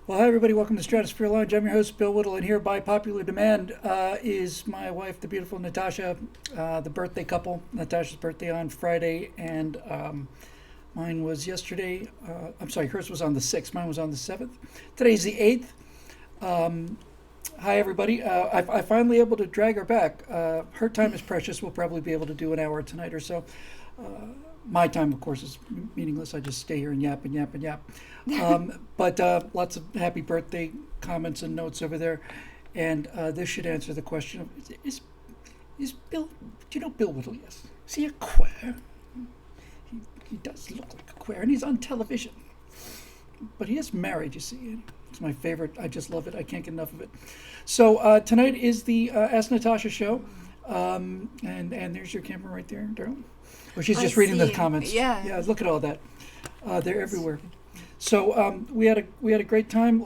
Well, hi everybody. Welcome to Stratosphere Lounge. I'm your host, Bill Whittle, and here by popular demand is my wife, the beautiful Natasha, the birthday couple. Natasha's birthday on Friday, and mine was yesterday. I'm sorry, hers was on the 6th. Mine was on the 7th. Today's the 8th. Hi everybody. I finally able to drag her back. Her time is precious. We'll probably be able to do an hour tonight or so. My time, of course, is meaningless. I just stay here and yap and yap and yap. But lots of happy birthday comments and notes over there. And this should answer the question of, is Bill, do you know Bill Whittle? Yes. Is he a queer? He does look like a queer, and he's on television. But he is married, you see. It's my favorite. I just love it. I can't get enough of it. So tonight is the Ask Natasha show. And there's your camera right there, darling. Well, she's just reading the comments. Yeah. Look at all that. They're everywhere. So we had a great time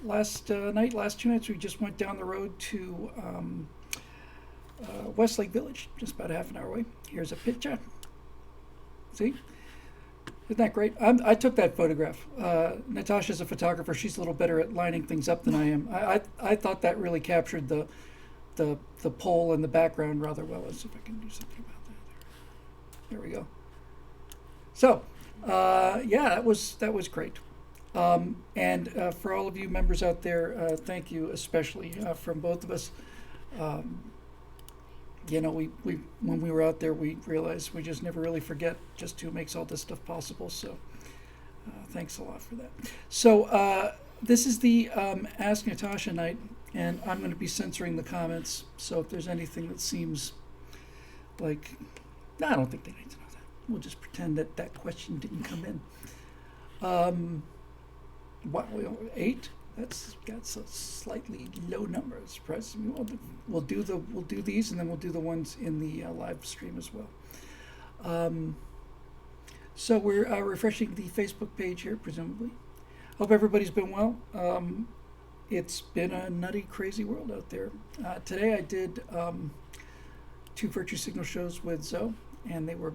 last 2 nights. We just went down the road to Westlake Village, just about half an hour away. Here's a picture. See? Isn't that great? I took that photograph. Natasha's a photographer. She's a little better at lining things up than I am. I thought that really captured the pole and the background rather well. Let's see if I can do something about that. There we go. So, that was great. And for all of you members out there, thank you especially from both of us. We when we were out there, we realized we just never really forget just who makes all this stuff possible. So, thanks a lot for that. So, this is the Ask Natasha night, and I'm going to be censoring the comments. So, if there's anything that seems like, no, I don't think they need to know that. We'll just pretend that that question didn't come in. What, 8? That's a slightly low number. It surprises me. We'll do these, and then we'll do the ones in the live stream as well. So we're refreshing the Facebook page here, presumably. Hope everybody's been well. It's been a nutty, crazy world out there. Today I did 2 virtue signal shows with Zoe, and they were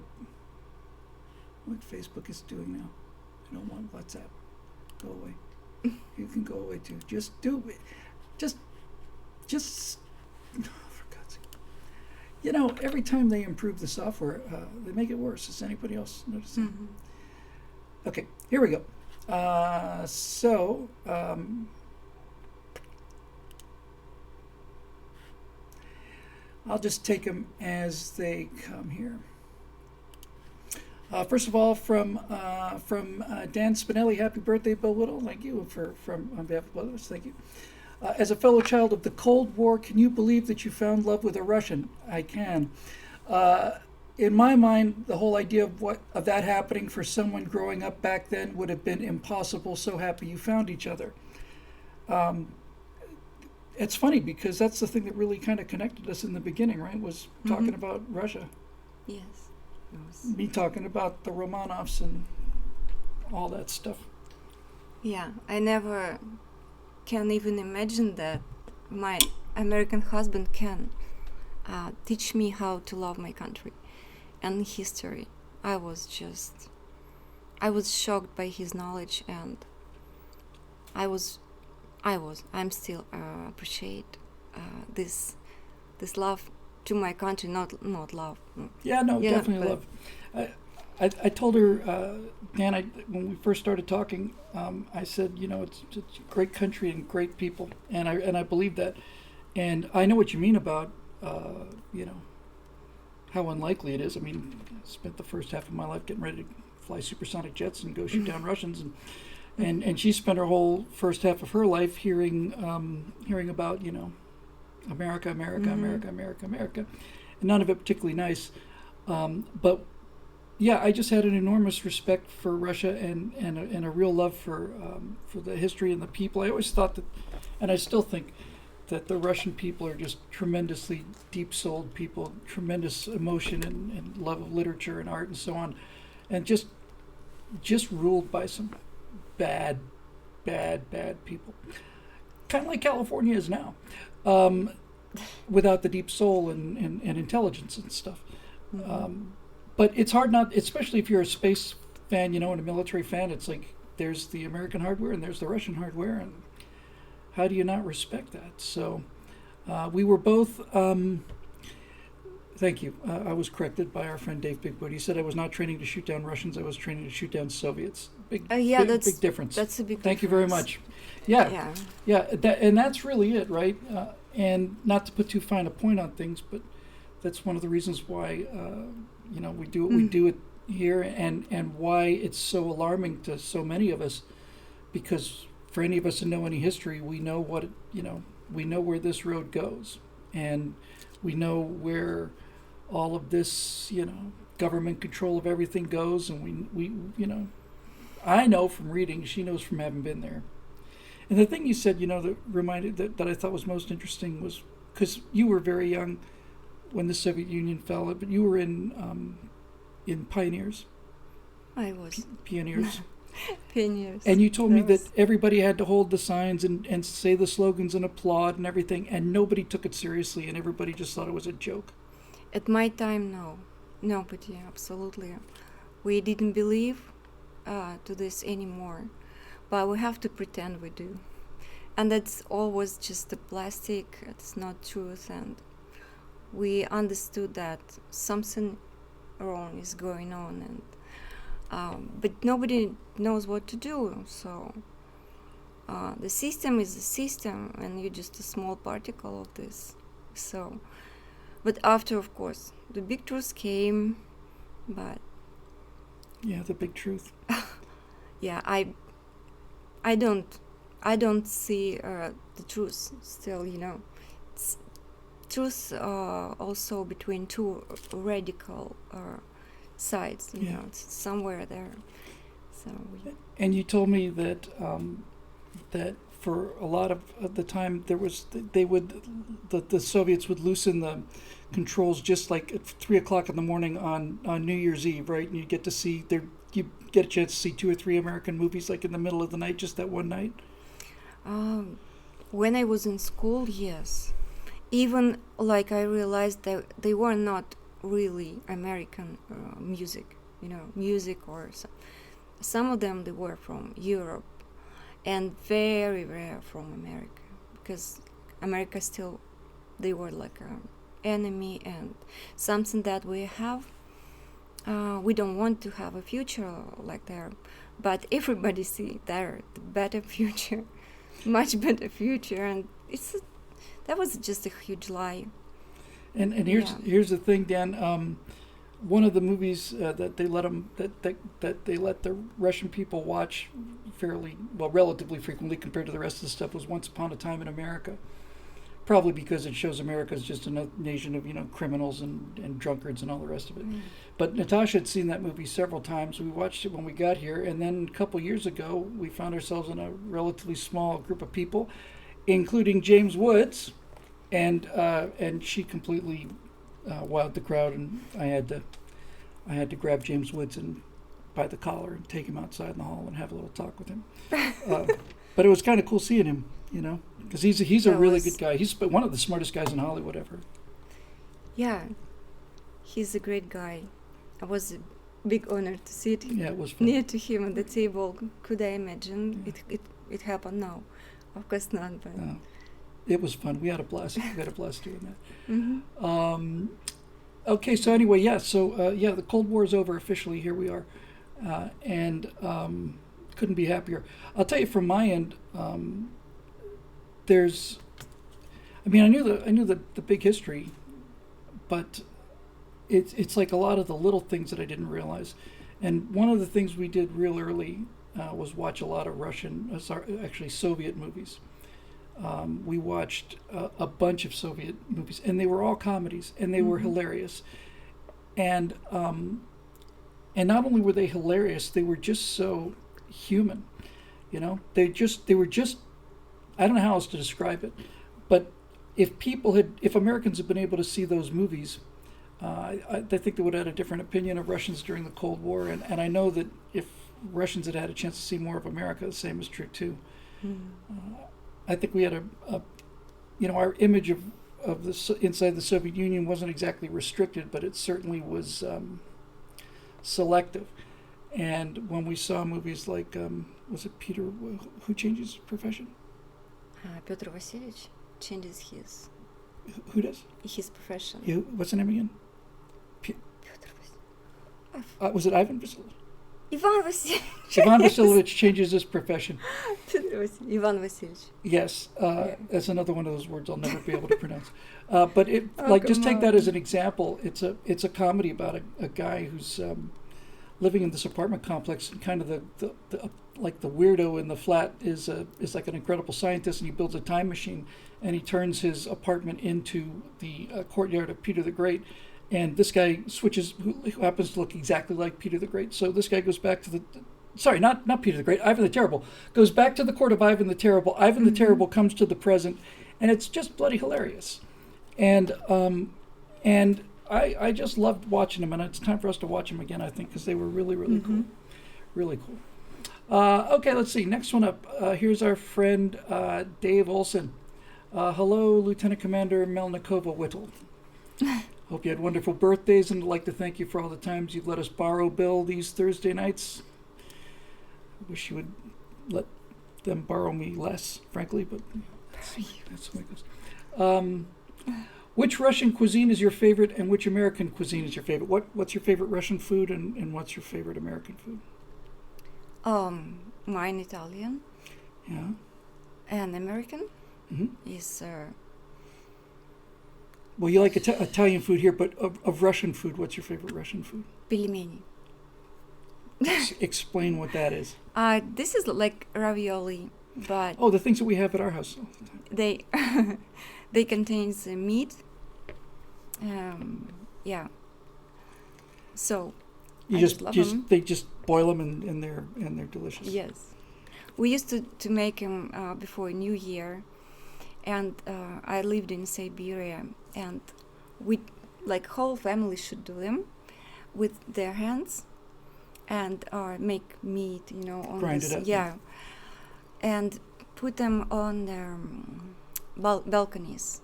what Facebook is doing now. I don't want WhatsApp. Go away. You can go away too. Just do it. Just oh, for God's sake. Every time they improve the software, they make it worse. Does anybody else notice that? Mm-hmm. Okay, here we go. I'll just take them as they come here. First of all, from Dan Spinelli, happy birthday, Bill Whittle. Thank you on behalf of both of us. Thank you. As a fellow child of the Cold War, can you believe that you found love with a Russian? I can. In my mind, the whole idea of that happening for someone growing up back then would have been impossible. So happy you found each other. It's funny because that's the thing that really kind of connected us in the beginning, right? Was talking about Russia. Yes. Me talking about the Romanovs and all that stuff. Yeah, I never can even imagine that my American husband can teach me how to love my country and history. I was shocked by his knowledge, and I'm still appreciate this love to my country, not love. Yeah, no, definitely love. I told her, Dan, when we first started talking, I said, it's a great country and great people, and I believe that, and I know what you mean about, how unlikely it is. I mean, I spent the first half of my life getting ready to fly supersonic jets and go shoot down Russians, and she spent her whole first half of her life hearing about, America, and none of it particularly nice. But yeah, I just had an enormous respect for Russia and a real love for the history and the people. I always thought that, and I still think that the Russian people are just tremendously deep-souled people, tremendous emotion and love of literature and art and so on, and just ruled by some bad people, kind of like California is now. Without the deep soul and intelligence and stuff. But it's hard not, especially if you're a space fan, and a military fan, it's like there's the American hardware and there's the Russian hardware, and how do you not respect that? So we were both. Thank you. I was corrected by our friend Dave Bigwood. He said I was not training to shoot down Russians. I was training to shoot down Soviets. Big difference. That's a big. Thank you very much. Yeah. And that's really it, right? And not to put too fine a point on things, but that's one of the reasons why we do what we do it here, and why it's so alarming to so many of us, because for any of us who know any history, we know we know where this road goes, and we know where all of this government control of everything goes, and we I know from reading, she knows from having been there. And the thing you said, that reminded that I thought was most interesting was because you were very young when the Soviet Union fell, but you were in Pioneers. I was. Pioneers. Pioneers. And you told me that everybody had to hold the signs and say the slogans and applaud and everything, and nobody took it seriously, and everybody just thought it was a joke. At my time, no. Nobody, absolutely. We didn't believe to this anymore, but we have to pretend we do. And that's always just a plastic, it's not truth, and we understood that something wrong is going on, and but nobody knows what to do. So the system is a system, and you're just a small particle of this. So, but after, of course, the big truth came, but yeah, the big truth. Yeah, I don't see the truth still. It's truth also between two radical sides. It's somewhere there. So. And you told me that that for a lot of the time the Soviets would loosen the controls just like at 3:00 in the morning on New Year's Eve, right? And you get a chance to see 2 or 3 American movies like in the middle of the night, just that one night. When I was in school, yes. Even like I realized that they were not really American music, or some of them they were from Europe, and very rare from America, because America still, they were like an enemy and something that we have. We don't want to have a future like that, but everybody see there the better future, much better future, and that was just a huge lie. And here's the thing, Dan. One of the movies that they let the Russian people watch relatively frequently compared to the rest of the stuff was Once Upon a Time in America. Probably because it shows America as just a nation of criminals and drunkards and all the rest of it. Mm. But Natasha had seen that movie several times. We watched it when we got here, and then a couple years ago we found ourselves in a relatively small group of people, including James Woods, and she completely wowed the crowd, and I had to grab James Woods and by the collar and take him outside in the hall and have a little talk with him. But it was kind of cool seeing him, because he's a really good guy. He's one of the smartest guys in Hollywood ever. Yeah, he's a great guy. It was a big honor to sit it was fun. Near to him at the table. Could I imagine it happened? No, of course not. But it was fun. We had a blast. Doing that. Mm-hmm. Okay, so anyway, the Cold War is over officially. Here we are, and couldn't be happier. I'll tell you from my end. I knew the big history, but it's like a lot of the little things that I didn't realize. And one of the things we did real early was watch a lot of Soviet movies. We watched a bunch of Soviet movies, and they were all comedies, and they were hilarious. And not only were they hilarious, they were just so human. They were just. I don't know how else to describe it, but if Americans had been able to see those movies, I think they would have had a different opinion of Russians during the Cold War, and I know that if Russians had had a chance to see more of America, the same is true too. I think we had our image of inside the Soviet Union wasn't exactly restricted, but it certainly was selective. And when we saw movies like, was it Peter, who changes profession? Piotr Vasilievich changes Who does? his profession. What's the name again? Piotr Vasilievich. Was it Ivan Vasilievich? Ivan Vasilievich. Ivan Vasilievich changes his profession. Ivan Vasilievich. Yes, that's another one of those words I'll never be able to pronounce. But just take come that on. as an example. It's a comedy about a guy who's living in this apartment complex, and kind of the like the weirdo in the flat is like an incredible scientist, and he builds a time machine, and he turns his apartment into the courtyard of Peter the Great. And this guy switches, who happens to look exactly like Peter the Great. So this guy goes back to not Peter the Great, Ivan the Terrible, goes back to the court of Ivan the Terrible. Ivan the Terrible comes to the present, and it's just bloody hilarious. And I just loved watching them, and it's time for us to watch them again, I think, because they were really, really cool. Really cool. Okay, let's see. Next one up. Here's our friend Dave Olson. Hello, Lieutenant Commander Melnikova Whittle. Hope you had wonderful birthdays, and I'd like to thank you for all the times you've let us borrow Bill these Thursday nights. I wish you would let them borrow me less, frankly, but that's the way it goes. Which Russian cuisine is your favorite, and which American cuisine is your favorite? What's your favorite Russian food, and what's your favorite American food? Mine Italian. Yeah. And American Mm-hmm. is Well, you like Italian food here, but of Russian food, what's your favorite Russian food? пельмени. Explain what that is. This is like ravioli, but Oh, the things that we have at our house all the time. they contains meat. Yeah. So I just love them. They just boil them and they're delicious. Yes, we used to make them before New Year, and I lived in Siberia, and we like whole family should do them with their hands, and make meat, on Grind this, it up. yeah, and put them on their balconies,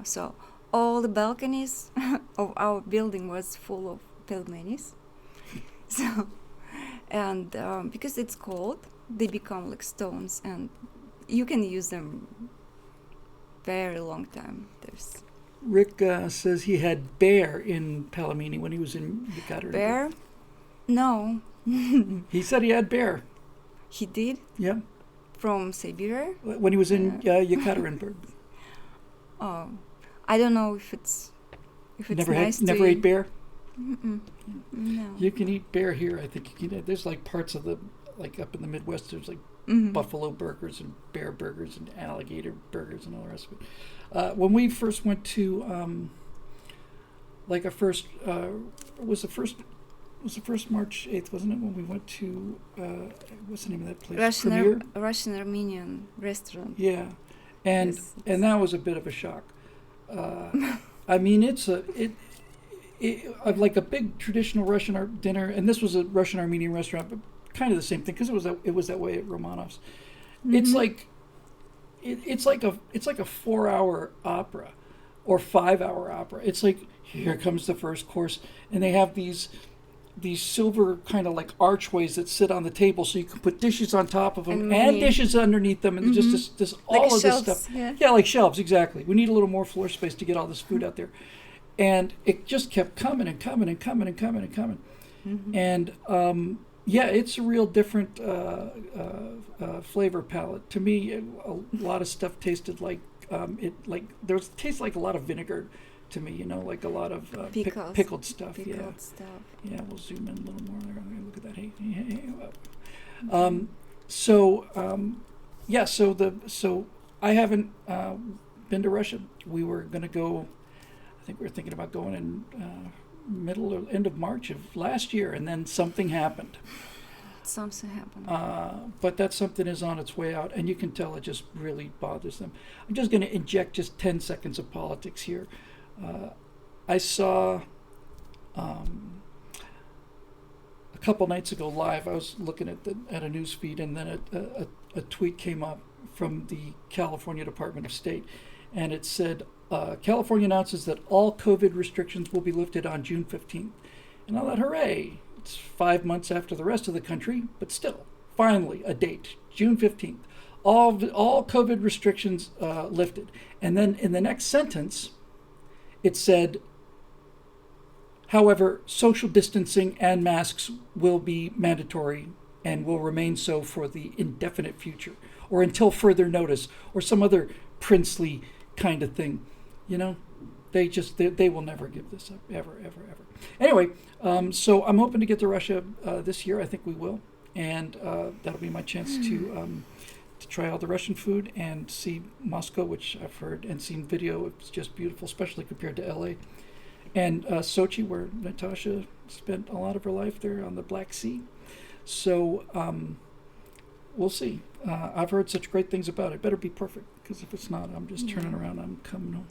So all the balconies of our building was full of pelmenis. So, and because it's cold, they become like stones, and you can use them very long time. There's Rick says he had bear in Palomini when he was in Yekaterinburg. bear. No, He said he had bear. he did Yeah, from Siberia. when he was in Yekaterinburg. Oh, I don't know if it's Never nice to ate bear. Mm-mm. No. You can eat bear here. I think you can. There's like parts of like up in the Midwest. There's like Mhm. buffalo burgers and bear burgers and alligator burgers and all the rest of it. When we first went to like our first was the first March 8th, wasn't it? When we went to what's the name of that place? Premier? Russian Armenian restaurant. Yeah, and Yes, and that was a bit of a shock. I mean, it's like a big traditional Russian dinner, and this was a Russian Armenian restaurant, but kind of the same thing because it was that way at Romanov's. It's like it's like a 4-hour opera or 5-hour opera. It's like here comes the first course, and they have these silver kind of like archways that sit on the table, so you can put dishes on top of them and dishes underneath them, and just this all Like of shelves, this stuff. yeah. Yeah, like shelves, exactly. We need a little more floor space to get all this food out there. And it just kept coming and coming and coming and coming and coming. And yeah, it's a real different flavor palette. To me, a lot of stuff tasted like tastes like a lot of vinegar to me, like a lot of pickled stuff. Pickled stuff. Yeah, we'll zoom in a little more there. Look at that. Hey. So I haven't been to Russia. We were going to go. I think we were thinking about going in middle or end of March of last year, and then something happened. Something happened. But that something is on its way out, and you can tell it just really bothers them. I'm just going to inject just 10 seconds of politics here. I saw a couple nights ago live. I was looking at a news feed, and then a tweet came up from the California Department of State, and it said, California announces that all COVID restrictions will be lifted on June 15th. And I thought, hooray, It's 5 months after the rest of the country, but still, finally, a date, June 15th. All COVID restrictions lifted. And then in the next sentence, it said, however, social distancing and masks will be mandatory and will remain so for the indefinite future, or until further notice, or some other princely kind of thing. You know, they will never give this up, ever, ever, ever. Anyway, so I'm hoping to get to Russia this year. I think we will, and that'll be my chance to try all the Russian food and see Moscow, which I've heard and seen video. It's just beautiful, especially compared to LA. And Sochi, where Natasha spent a lot of her life there on the Black Sea. So we'll see. I've heard such great things about it. Better be perfect, because if it's not, I'm just turning around. I'm coming home.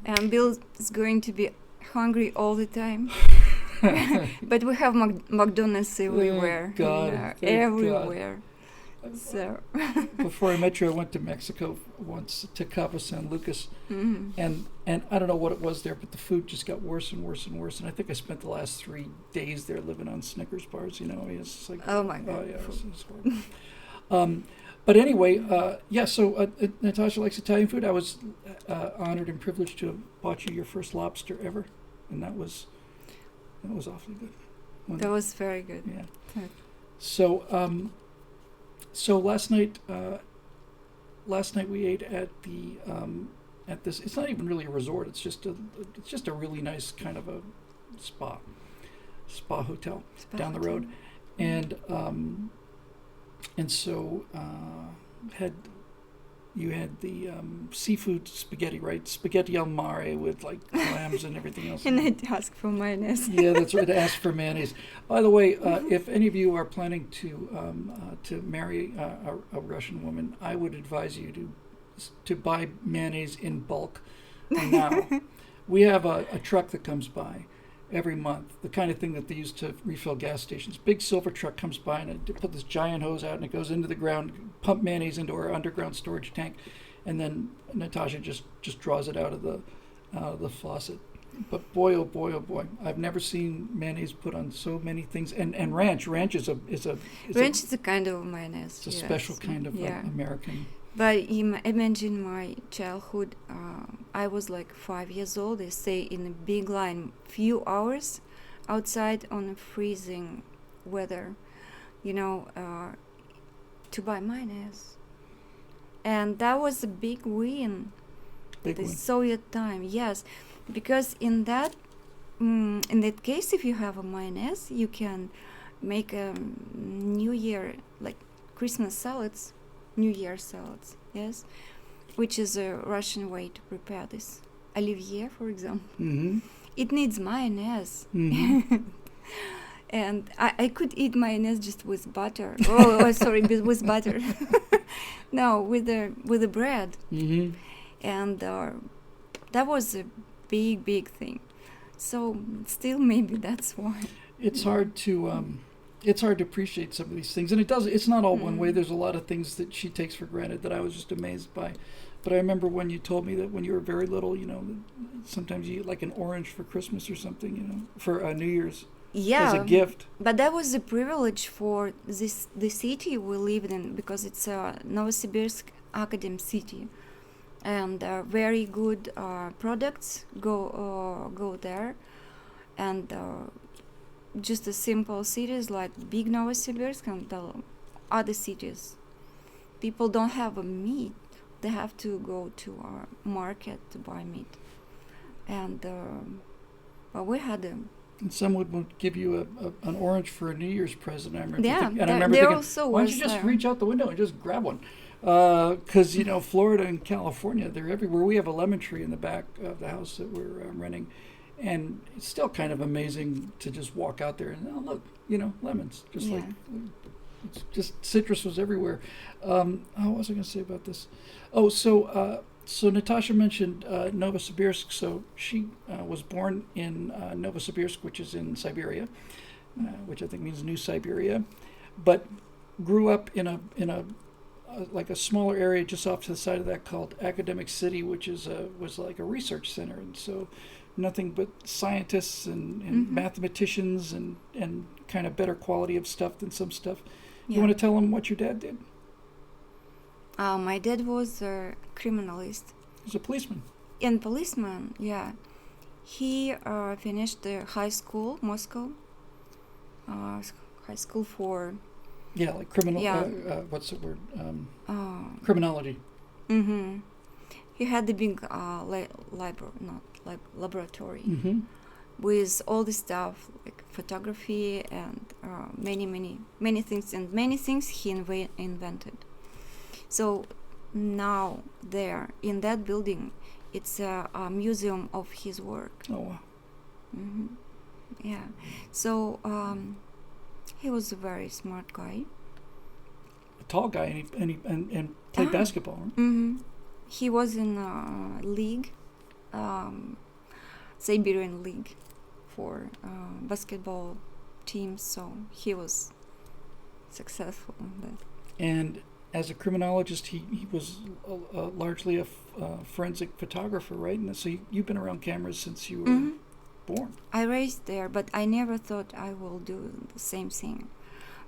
And Bill is going to be hungry all the time. But we have McDonald's everywhere. Thank God, yeah, thank everywhere. God. So Before I met you, I went to Mexico once, to Cabo San Lucas, and I don't know what it was there, but the food just got worse and worse and worse. And I think I spent the last 3 days there living on Snickers bars. You know, it's like, oh my God. Oh yeah, it's horrible. But anyway, yeah. So Natasha likes Italian food. I was honored and privileged to have bought you your first lobster ever, and that was awfully good. That was very good. Yeah. So. So last night we ate at the at this. It's not even really a resort. It's just a really nice kind of a spa hotel down the road, and so you had the seafood spaghetti, right? Spaghetti al mare with like clams and everything else. And I'd ask for mayonnaise. Yeah, that's right. Ask for mayonnaise. By the way, if any of you are planning to marry a Russian woman, I would advise you to buy mayonnaise in bulk now. We have a truck that comes by every month, the kind of thing that they use to refill gas stations. Big silver truck comes by and it put this giant hose out and it goes into the ground, pump mayonnaise into our underground storage tank, and then Natasha just draws it out of the faucet. But boy, oh boy, oh boy, I've never seen mayonnaise put on so many things. And ranch is a kind of mayonnaise. It's a special kind of American. But imagine my childhood. I was like 5 years old. They stay in a big line, few hours outside on a freezing weather, to buy mayonnaise. And that was a big win. Soviet time, yes, because in that case, if you have a mayonnaise, you can make a New Year, like Christmas salads. New Year salads, yes, which is a Russian way to prepare this. Olivier, for example. Mm-hmm. It needs mayonnaise. Mm-hmm. And I could eat mayonnaise just with butter. With butter. No, with the bread. Mm-hmm. And that was a big thing. So still maybe that's why. It's hard to appreciate some of these things, and it's not all one way. There's a lot of things that she takes for granted that I was just amazed by. But I remember when you told me that when you were very little, sometimes you eat like an orange for Christmas or something, for New Year's. Yeah, as a gift. But that was a privilege for the city we lived in, because it's a Novosibirsk academic city, and very good products go there, and just the simple cities like big Novosibirsk and the other cities, people don't have a meat. They have to go to our market to buy meat, and but we had a. And someone would give you an orange for a New Year's present. I remember. Yeah, I remember thinking, why don't you just there. reach out the window and just grab one? Because Florida and California, they're everywhere. We have a lemon tree in the back of the house that we're renting, and it's still kind of amazing to just walk out there and look, lemons. Just like it's just citrus was everywhere. What was I going to say about this? Oh, so Natasha mentioned Novosibirsk. So she was born in Novosibirsk, which is in Siberia, which I think means New Siberia, but grew up in a like a smaller area just off to the side of that called Academic City, which was like a research center. And so nothing but scientists and mathematicians and kind of better quality of stuff than some stuff. You want to tell them what your dad did? My dad was a criminalist. He was a policeman. And policeman, yeah. He finished the high school, Moscow. High school for... Yeah, like criminal... Yeah. What's the word? Criminology. Mm-hmm. He had the big laboratory with all the stuff, like photography and many things. And many things he invented. So now there, in that building, it's a museum of his work. Oh, wow. Mm-hmm. Yeah. So he was a very smart guy. A tall guy, and played basketball. Right? Mm-hmm. He was in a league, Siberian League, for basketball teams. So he was successful in that. And as a criminologist, he was largely a forensic photographer, right? And so you've been around cameras since you were born. I raised there, but I never thought I will do the same thing,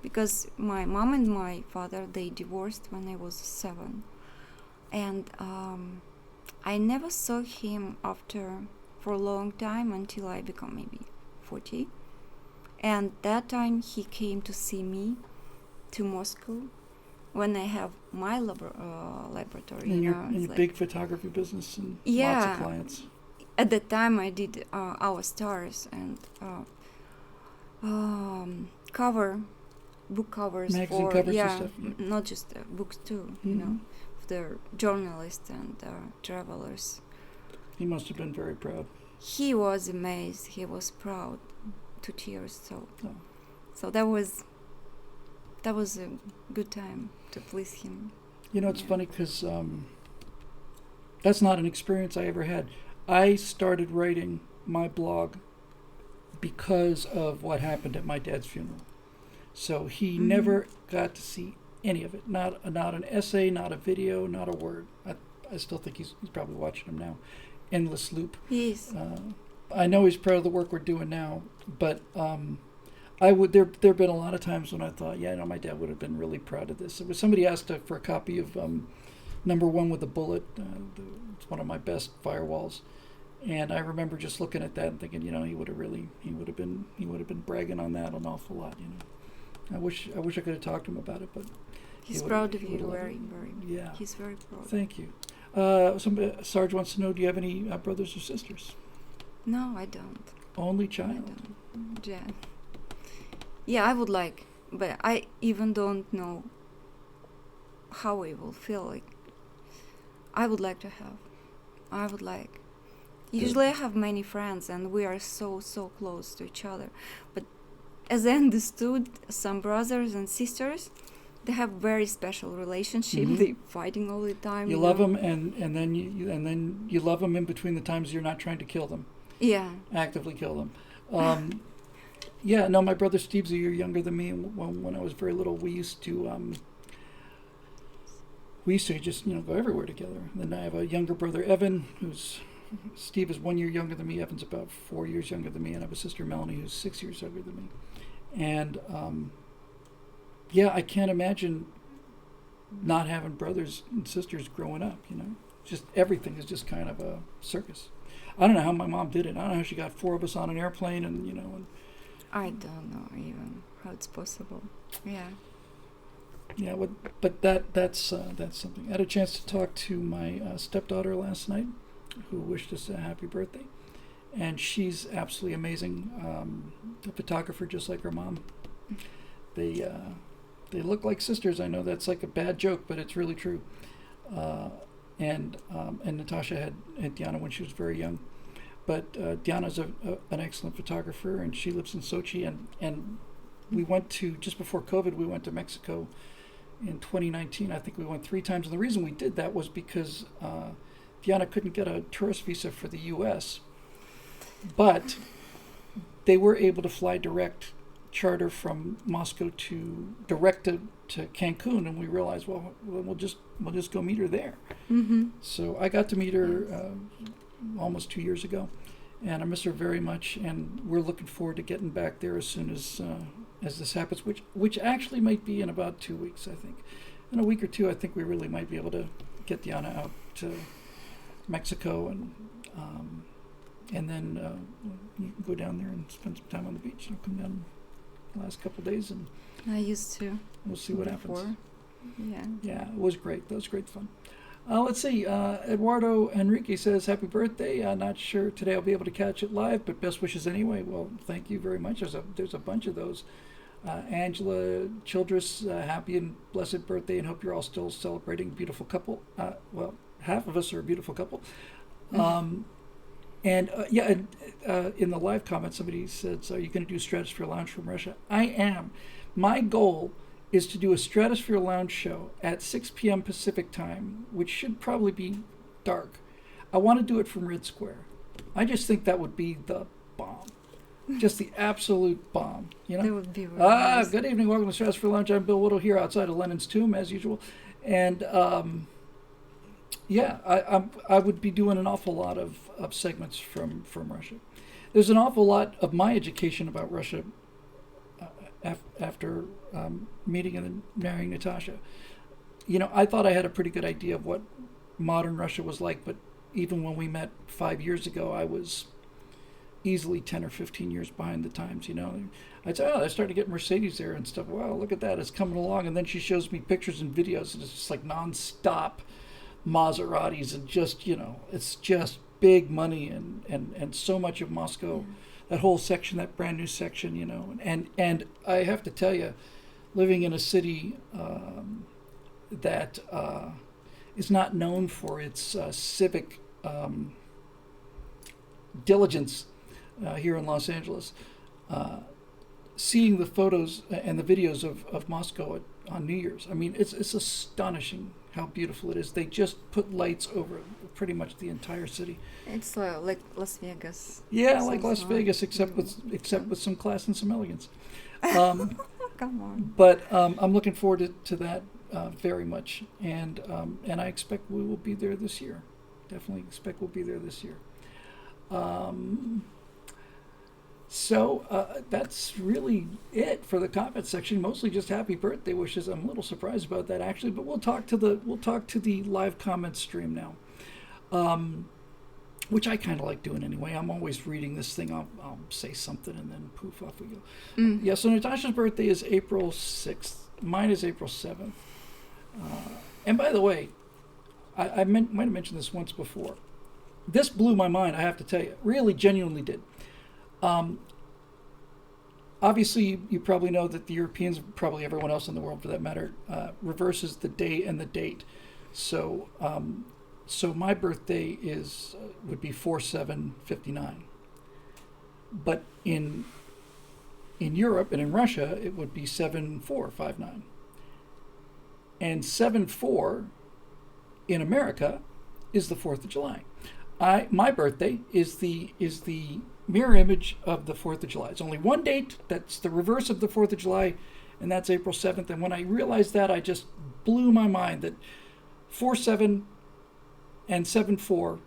because my mom and my father, they divorced when I was 7, and I never saw him for a long time until I become maybe 40, and that time he came to see me to Moscow when I have my laboratory. In your big photography business and lots of clients. At that time, I did Our Stars and book covers, magazine covers and stuff. Not just books too. You know, for the journalists and travelers. He must have been very proud. He was amazed. He was proud to tears. So that was a good time to please him. You know, it's funny because that's not an experience I ever had. I started writing my blog because of what happened at my dad's funeral. So he never got to see any of it. Not an essay, not a video, not a word. I still think he's probably watching them now. Endless loop. Yes. I know he's proud of the work we're doing now, but there've been a lot of times when I thought, my dad would have been really proud of this. Somebody asked for a copy of Number 1 with a Bullet. It's one of my best firewalls. And I remember just looking at that and thinking, he would have been bragging on that an awful lot. I wish I could have talked to him about it, but he's proud of you, very, very. Yeah, he's very proud. Thank you. Sarge wants to know: do you have any brothers or sisters? No, I don't. Only child. I don't. Yeah. Yeah, I would like, but I even don't know how I will feel like. I would like to have. Usually I have many friends and we are so close to each other. But as I understood, some brothers and sisters, they have very special relationship. They fighting all the time. You love them and then you love them in between the times you're not trying to kill them. Yeah. Actively kill them. Yeah, no, my brother Steve's a year younger than me. When I was very little, we used to just go everywhere together. And then I have a younger brother, Evan, Steve is 1 year younger than me. Evan's about 4 years younger than me, and I have a sister, Melanie, who's 6 years younger than me. And I can't imagine not having brothers and sisters growing up. Just everything is just kind of a circus. I don't know how my mom did it. I don't know how she got 4 of us on an airplane, and I don't know even how it's possible. Yeah. Yeah, but that's something. I had a chance to talk to my stepdaughter last night, who wished us a happy birthday, and she's absolutely amazing. A photographer just like her mom. They look like sisters. I know that's like a bad joke, but it's really true. And Natasha had Diana when she was very young, but Diana's an excellent photographer, and she lives in Sochi. And we went to, just before COVID, we went to Mexico in 2019. I think we went 3 times, and the reason we did that was because Diana couldn't get a tourist visa for the U.S., but they were able to fly direct charter from Moscow to Cancun, and we realized, well, we'll just go meet her there. So I got to meet her almost 2 years ago, and I miss her very much. And we're looking forward to getting back there as soon as this happens, which actually might be in about 2 weeks, I think. In a week or two, I think we really might be able to get Diana out to Mexico, and then you can go down there and spend some time on the beach. I'll come down the last couple of days, and I used to. we'll see what before. happens. Yeah. Yeah, it was great. That was great fun. Let's see. Eduardo Enrique says, "Happy birthday. Not sure today I'll be able to catch it live, but best wishes anyway." Well, thank you very much. There's a bunch of those. Angela Childress, happy and blessed birthday, and hope you're all still celebrating beautiful couple. Well, half of us are a beautiful couple. And in the live comment, somebody says, "Are you going to do Stratosphere Lounge from Russia?" I am. My goal is to do a Stratosphere Lounge show at 6 p.m. Pacific time, which should probably be dark. I want to do it from Red Square. I just think that would be the bomb. Just the absolute bomb, you know? That would be really nice. Good evening. Welcome to Stratosphere Lounge. I'm Bill Whittle here outside of Lenin's tomb, as usual. And, I would be doing an awful lot of segments from Russia. There's an awful lot of my education about Russia after meeting and then marrying Natasha. You know, I thought I had a pretty good idea of what modern Russia was like, but even when we met 5 years ago, I was easily 10 or 15 years behind the times, you know. I'd say, I started to get Mercedes there and stuff. Wow, look at that, it's coming along. And then she shows me pictures and videos, and it's just like non-stop Maseratis, and just, you know, it's just big money and so much of Moscow. Yeah. That whole section, that brand new section, you know. And I have to tell you, living in a city that is not known for its civic diligence here in Los Angeles, seeing the photos and the videos of Moscow on New Year's, I mean, it's astonishing how beautiful it is. They just put lights over pretty much the entire city. It's like Las Vegas. Yeah, like Las Vegas, except with some class and some elegance. Come on. But I'm looking forward to that very much, and I expect we will be there this year. Definitely expect we'll be there this year. So that's really it for the comment section. Mostly just happy birthday wishes. I'm a little surprised about that actually, but we'll talk to the live comment stream now, which I kind of like doing anyway. I'm always reading this thing. I'll say something and then poof, off we go. Yeah. So Natasha's birthday is April 6th. Mine is April 7th. And by the way, I might have mentioned this once before. This blew my mind, I have to tell you. Really, genuinely did. Obviously, you probably know that the Europeans, probably everyone else in the world for that matter, reverses the day and the date. So my birthday would be 4/7/59. But in Europe and in Russia, it would be 7/4/59. And 7/4 in America is the 4th of July. My birthday is the mirror image of the 4th of July. It's only one date that's the reverse of the 4th of July, and that's April 7th. And when I realized that, I just blew my mind that 4/7 and 7/4.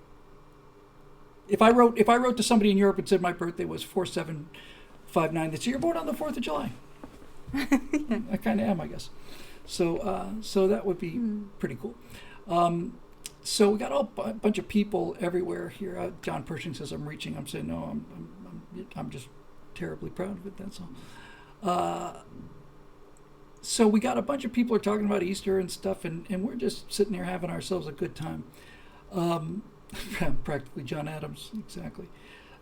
If I wrote to somebody in Europe and said my birthday was 4/7/59, they'd say, "You're born on the 4th of July." I kind of am, I guess. So that would be pretty cool. So we got a bunch of people everywhere here. John Pershing says I'm reaching. I'm saying no. I'm just terribly proud of it. That's all. So we got a bunch of people are talking about Easter and stuff, and we're just sitting here having ourselves a good time. Practically John Adams, exactly.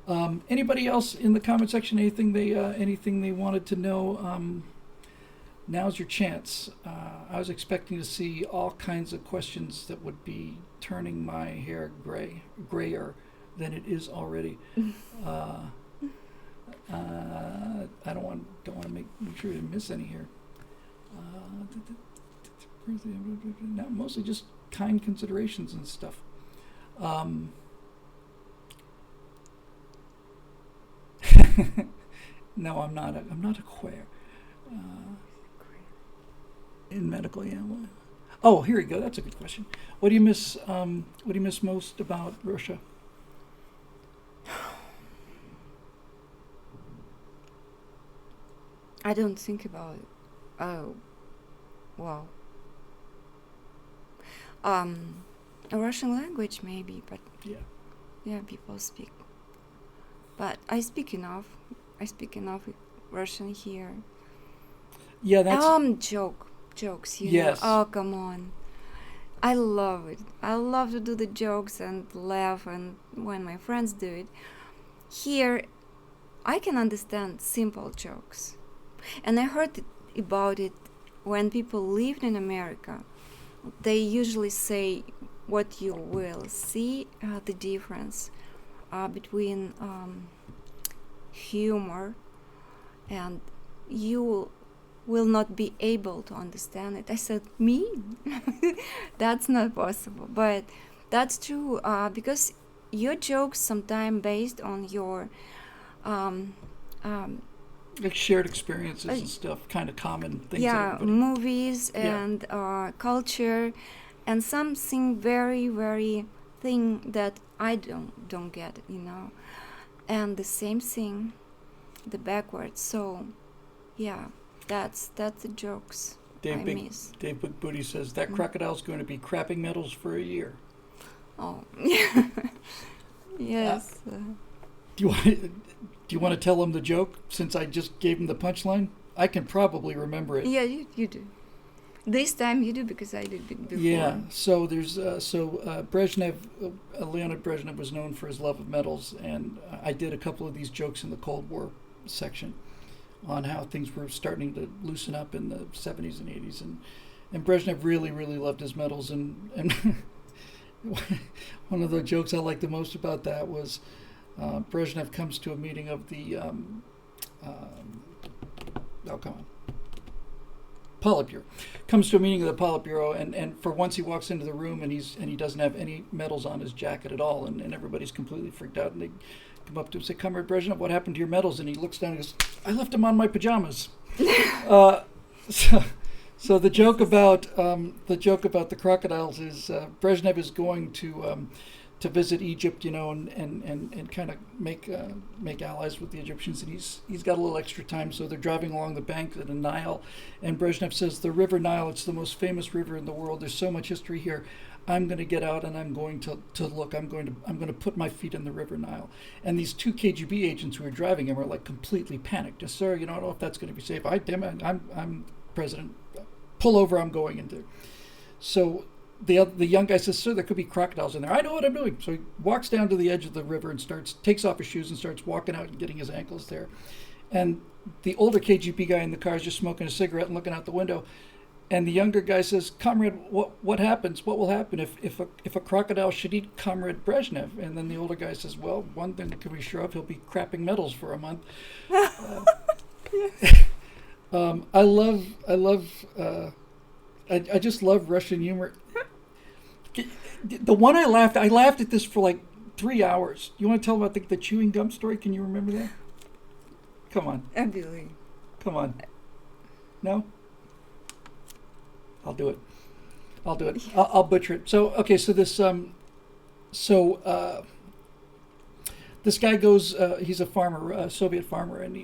Anybody else in the comment section? Anything they wanted to know? Now's your chance. I was expecting to see all kinds of questions that would be turning my hair grayer than it is already. I don't want to make sure to miss any here. No, mostly just kind considerations and stuff. No, I'm not a queer. In medical, yeah. Oh, here we go. That's a good question. What do you miss? What do you miss most about Russia? I don't think about it. Oh, wow. A Russian language maybe, but Yeah. yeah, people speak. But I speak enough. I speak enough Russian here. Yeah, that's Jokes, yes. Oh, come on. I love it. I love to do the jokes and laugh, and when my friends do it. Here, I can understand simple jokes. And I heard about it when people lived in America. They usually say what you will see the difference between humor, and you will not be able to understand it. I said, me? That's not possible. But that's true because your jokes sometimes based on your um, um, like shared experiences and stuff, kind of common things. yeah, movies Yeah. and culture, and something very, very thing that I don't get, and the same thing, the backwards. So, yeah, that's the jokes I miss. Dave Big Booty says that crocodile's going to be crapping metals for a year. Oh, yes. Do you want to tell him the joke since I just gave him the punchline? I can probably remember it. Yeah, you do. This time you do because I did it before. Yeah. So there's Brezhnev, Leonid Brezhnev was known for his love of metals, and I did a couple of these jokes in the Cold War section on how things were starting to loosen up in the 70s and 80s, and Brezhnev really, really loved his metals, and one of the jokes I liked the most about that was Brezhnev comes to a meeting of the Politburo. Comes to a meeting of the Politburo, and for once he walks into the room and he doesn't have any medals on his jacket at all, and everybody's completely freaked out, and they come up to him and say, "Comrade Brezhnev, what happened to your medals?" And he looks down and goes, "I left them on my pajamas." So the joke about the crocodiles is Brezhnev is going to visit Egypt, and kind of make allies with the Egyptians, and he's got a little extra time, so they're driving along the bank of the Nile, and Brezhnev says, "The River Nile, it's the most famous river in the world. There's so much history here. I'm going to get out and I'm going to look. I'm going to put my feet in the River Nile." And these two KGB agents who are driving him are like completely panicked. "Yes, sir. I don't know if that's going to be safe. I'm president. Pull over. I'm going into." So the young guy says, "Sir, there could be crocodiles in there." "I know what I'm doing." So he walks down to the edge of the river and takes off his shoes and starts walking out and getting his ankles there. And the older KGB guy in the car is just smoking a cigarette and looking out the window. And the younger guy says, "Comrade, what happens? What will happen if a crocodile should eat Comrade Brezhnev?" And then the older guy says, "Well, one thing can be sure of, he'll be crapping metals for a month." I just love Russian humor. The one I laughed at this for like 3 hours. You want to tell about the chewing gum story? Can you remember that? Come on. I believe. Come on. No? I'll do it. I'll butcher it. So, okay, so this guy goes, he's a farmer, a Soviet farmer, and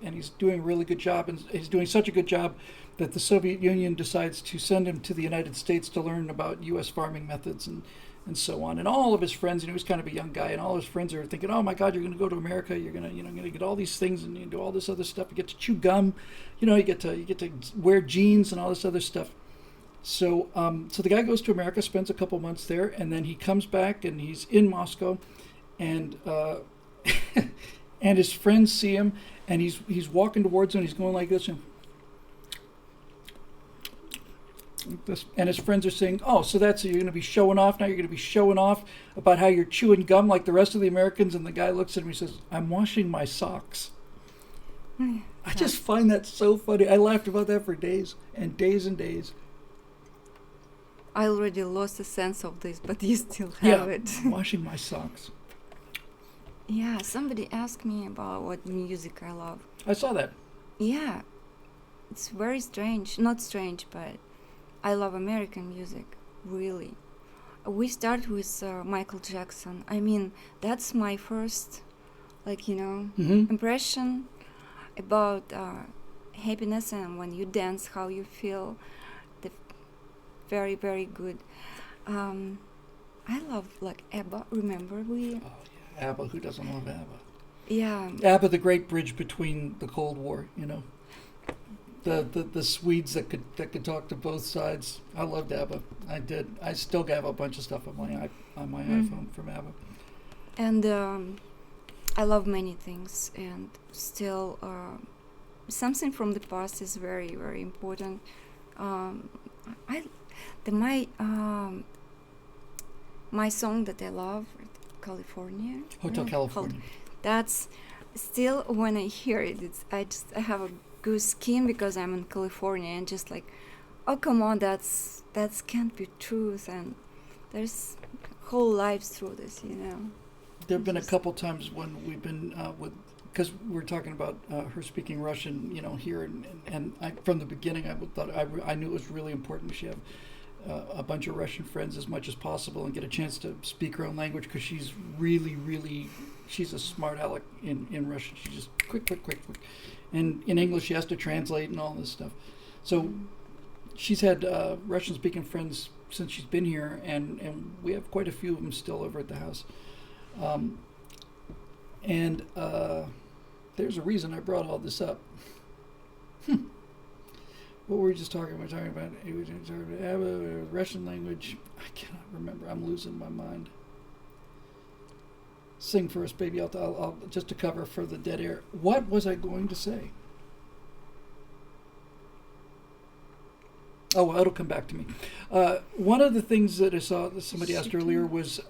he's doing a really good job, and he's doing such a good job that the Soviet Union decides to send him to the United States to learn about U.S. farming methods and so on. And all of his friends, he was kind of a young guy, and all his friends are thinking, "Oh my God, you're going to go to America. You're going to get all these things, and you do all this other stuff. You get to chew gum, you get to wear jeans and all this other stuff." So the guy goes to America, spends a couple months there, and then he comes back, and he's in Moscow, and and his friends see him, and he's walking towards him, and he's going like this, and his friends are saying, "Oh, so that's it, you're going to be showing off now? You're going to be showing off about how you're chewing gum like the rest of the Americans?" And the guy looks at him and he says, "I'm washing my socks." I just find that so funny. I laughed about that for days and days and days. I already lost the sense of this, but you still have it. Washing my socks. Yeah, somebody asked me about what music I love. I saw that. Yeah, it's very strange. Not strange, but I love American music, really. We start with Michael Jackson. I mean, that's my first, Mm-hmm. impression about happiness, and when you dance, how you feel. The very, very good. I love like ABBA. Remember we? Oh yeah, ABBA. Who doesn't love ABBA? Yeah. ABBA, the great bridge between the Cold War. The Swedes that could talk to both sides. I loved ABBA. I did. I still have a bunch of stuff on my iPhone from ABBA. And I love many things, and still something from the past is very, very important. My song that I love, California. Hotel California. That's still, when I hear it, I have a goose skin because I'm in California, and just like, oh come on, that's can't be truth, and there's whole lives through this. There have been a couple times when we've been because we're talking about her speaking Russian, here, and I, from the beginning, I knew it was really important she have a bunch of Russian friends as much as possible and get a chance to speak her own language, because she's really, she's a smart aleck in Russian. She's just quick. And in English, she has to translate and all this stuff. So she's had Russian-speaking friends since she's been here, and we have quite a few of them still over at the house. There's a reason I brought all this up. What were we just talking about? Talking about Russian language. I cannot remember. I'm losing my mind. Sing for us, baby. I'll just to cover for the dead air. What was I going to say? Oh, well, it'll come back to me. One of the things that I saw that somebody asked earlier was,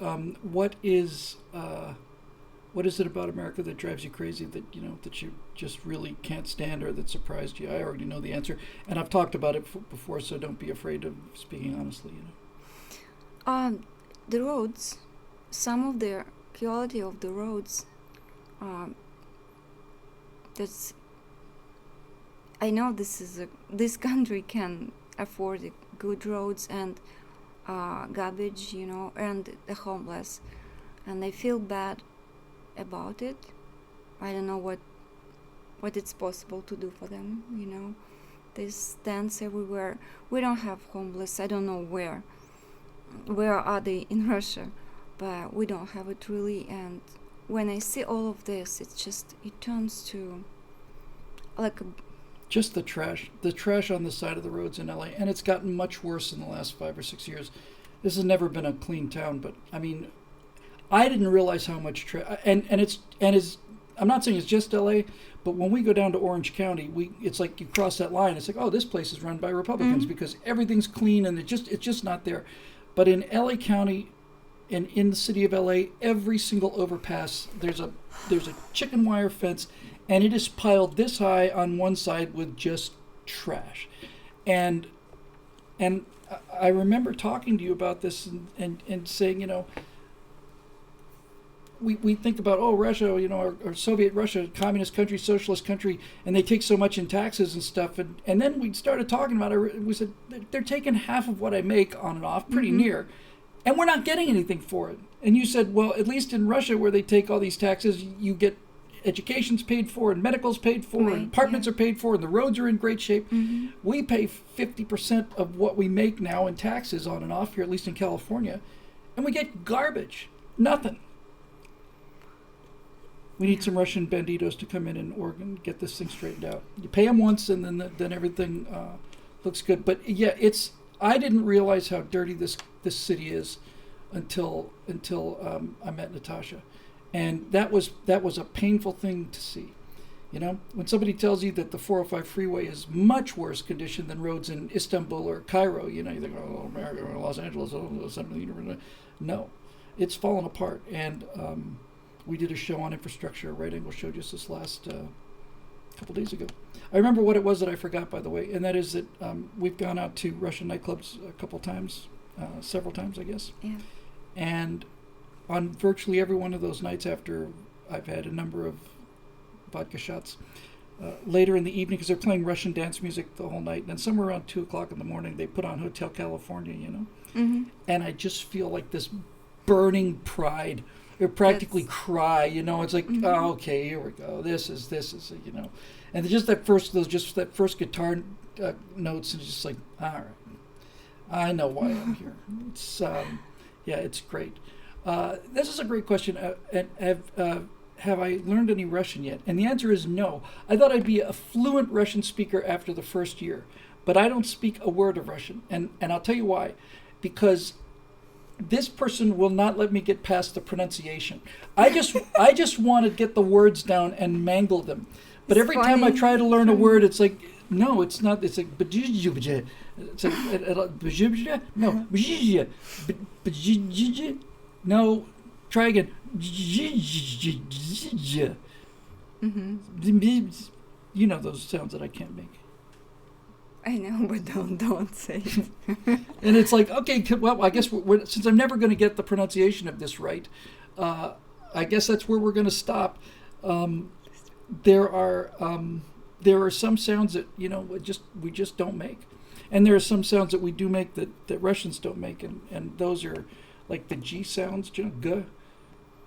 what is it about America that drives you crazy, that that you just really can't stand, or that surprised you? I already know the answer, and I've talked about it before, so don't be afraid of speaking honestly. The roads, some of the quality of the roads. I know this country can afford good roads and garbage, and the homeless, and I feel bad about it. I don't know what it's possible to do for them. There's stands everywhere. We don't have homeless. I don't know where are they in Russia, but we don't have it really. And when I see all of this, it turns to like just the trash on the side of the roads in LA, and it's gotten much worse in the last 5 or 6 years. This has never been a clean town, but I mean, I didn't realize how much trash, and I'm not saying it's just LA, but when we go down to Orange County, it's like you cross that line, it's like, oh, this place is run by Republicans, because everything's clean and it's just not there. But in LA County and in the city of LA, every single overpass, there's a chicken wire fence, and it is piled this high on one side with just trash. And I remember talking to you about this and saying, we think about, Russia, or Soviet Russia, communist country, socialist country, and they take so much in taxes and stuff. And then we started talking about it. We said, they're taking half of what I make on and off, pretty near, and we're not getting anything for it. And you said, well, at least in Russia, where they take all these taxes, you get education's paid for, and medical's paid for, right, and apartments are paid for, and the roads are in great shape. We pay 50% of what we make now in taxes on and off here, at least in California, and we get garbage, nothing. We need some Russian banditos to come in and Oregon, get this thing straightened out. You pay them once, and then everything looks good. But yeah, I didn't realize how dirty this city is until I met Natasha, and that was a painful thing to see. When somebody tells you that the 405 freeway is much worse condition than roads in Istanbul or Cairo, you think, oh, America, or Los Angeles, no, it's fallen apart. And we did a show on infrastructure, a right angle show, just this last couple days ago. I remember what it was that I forgot, by the way, and that is that we've gone out to Russian nightclubs a couple times, several times, I guess. Yeah. And on virtually every one of those nights, after I've had a number of vodka shots, later in the evening, because they're playing Russian dance music the whole night, and then somewhere around 2 o'clock in the morning, they put on Hotel California, and I just feel like this burning pride. I practically cry, it's like, oh, okay, here we go. This is, And just that first guitar notes, and it's just like, all right, I know why I'm here. It's it's great. This is a great question. Have I learned any Russian yet? And the answer is no. I thought I'd be a fluent Russian speaker after the first year, but I don't speak a word of Russian, and I'll tell you why. Because this person will not let me get past the pronunciation. I just want to get the words down and mangle them. But every time I try to learn a word, it's like, no, it's not. It's like, it's like, no, no, try again. You know those sounds that I can't make. I know, but don't say it. And it's like, okay, well, I guess since I'm never going to get the pronunciation of this right, I guess that's where we're going to stop. There are some sounds that we just don't make, and there are some sounds that we do make that Russians don't make, and those are like the G sounds, G.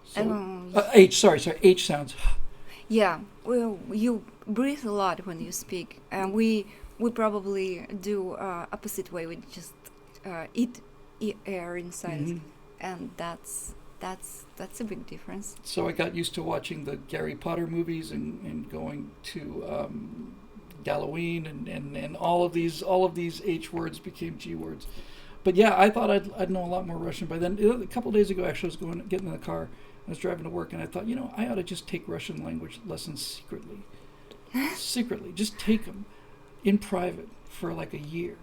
So, H. Sorry, H sounds. Yeah, well, you breathe a lot when you speak, and we probably do opposite way. We just eat air inside, Mm-hmm. and that's a big difference. So I got used to watching the Gary Potter movies and going to Halloween and all of these H words became G words. But yeah, I thought I'd know a lot more Russian by then. A couple of days ago, actually, I was getting in the car. I was driving to work, and I thought, I ought to just take Russian language lessons secretly. Secretly, just take them in private for like a year,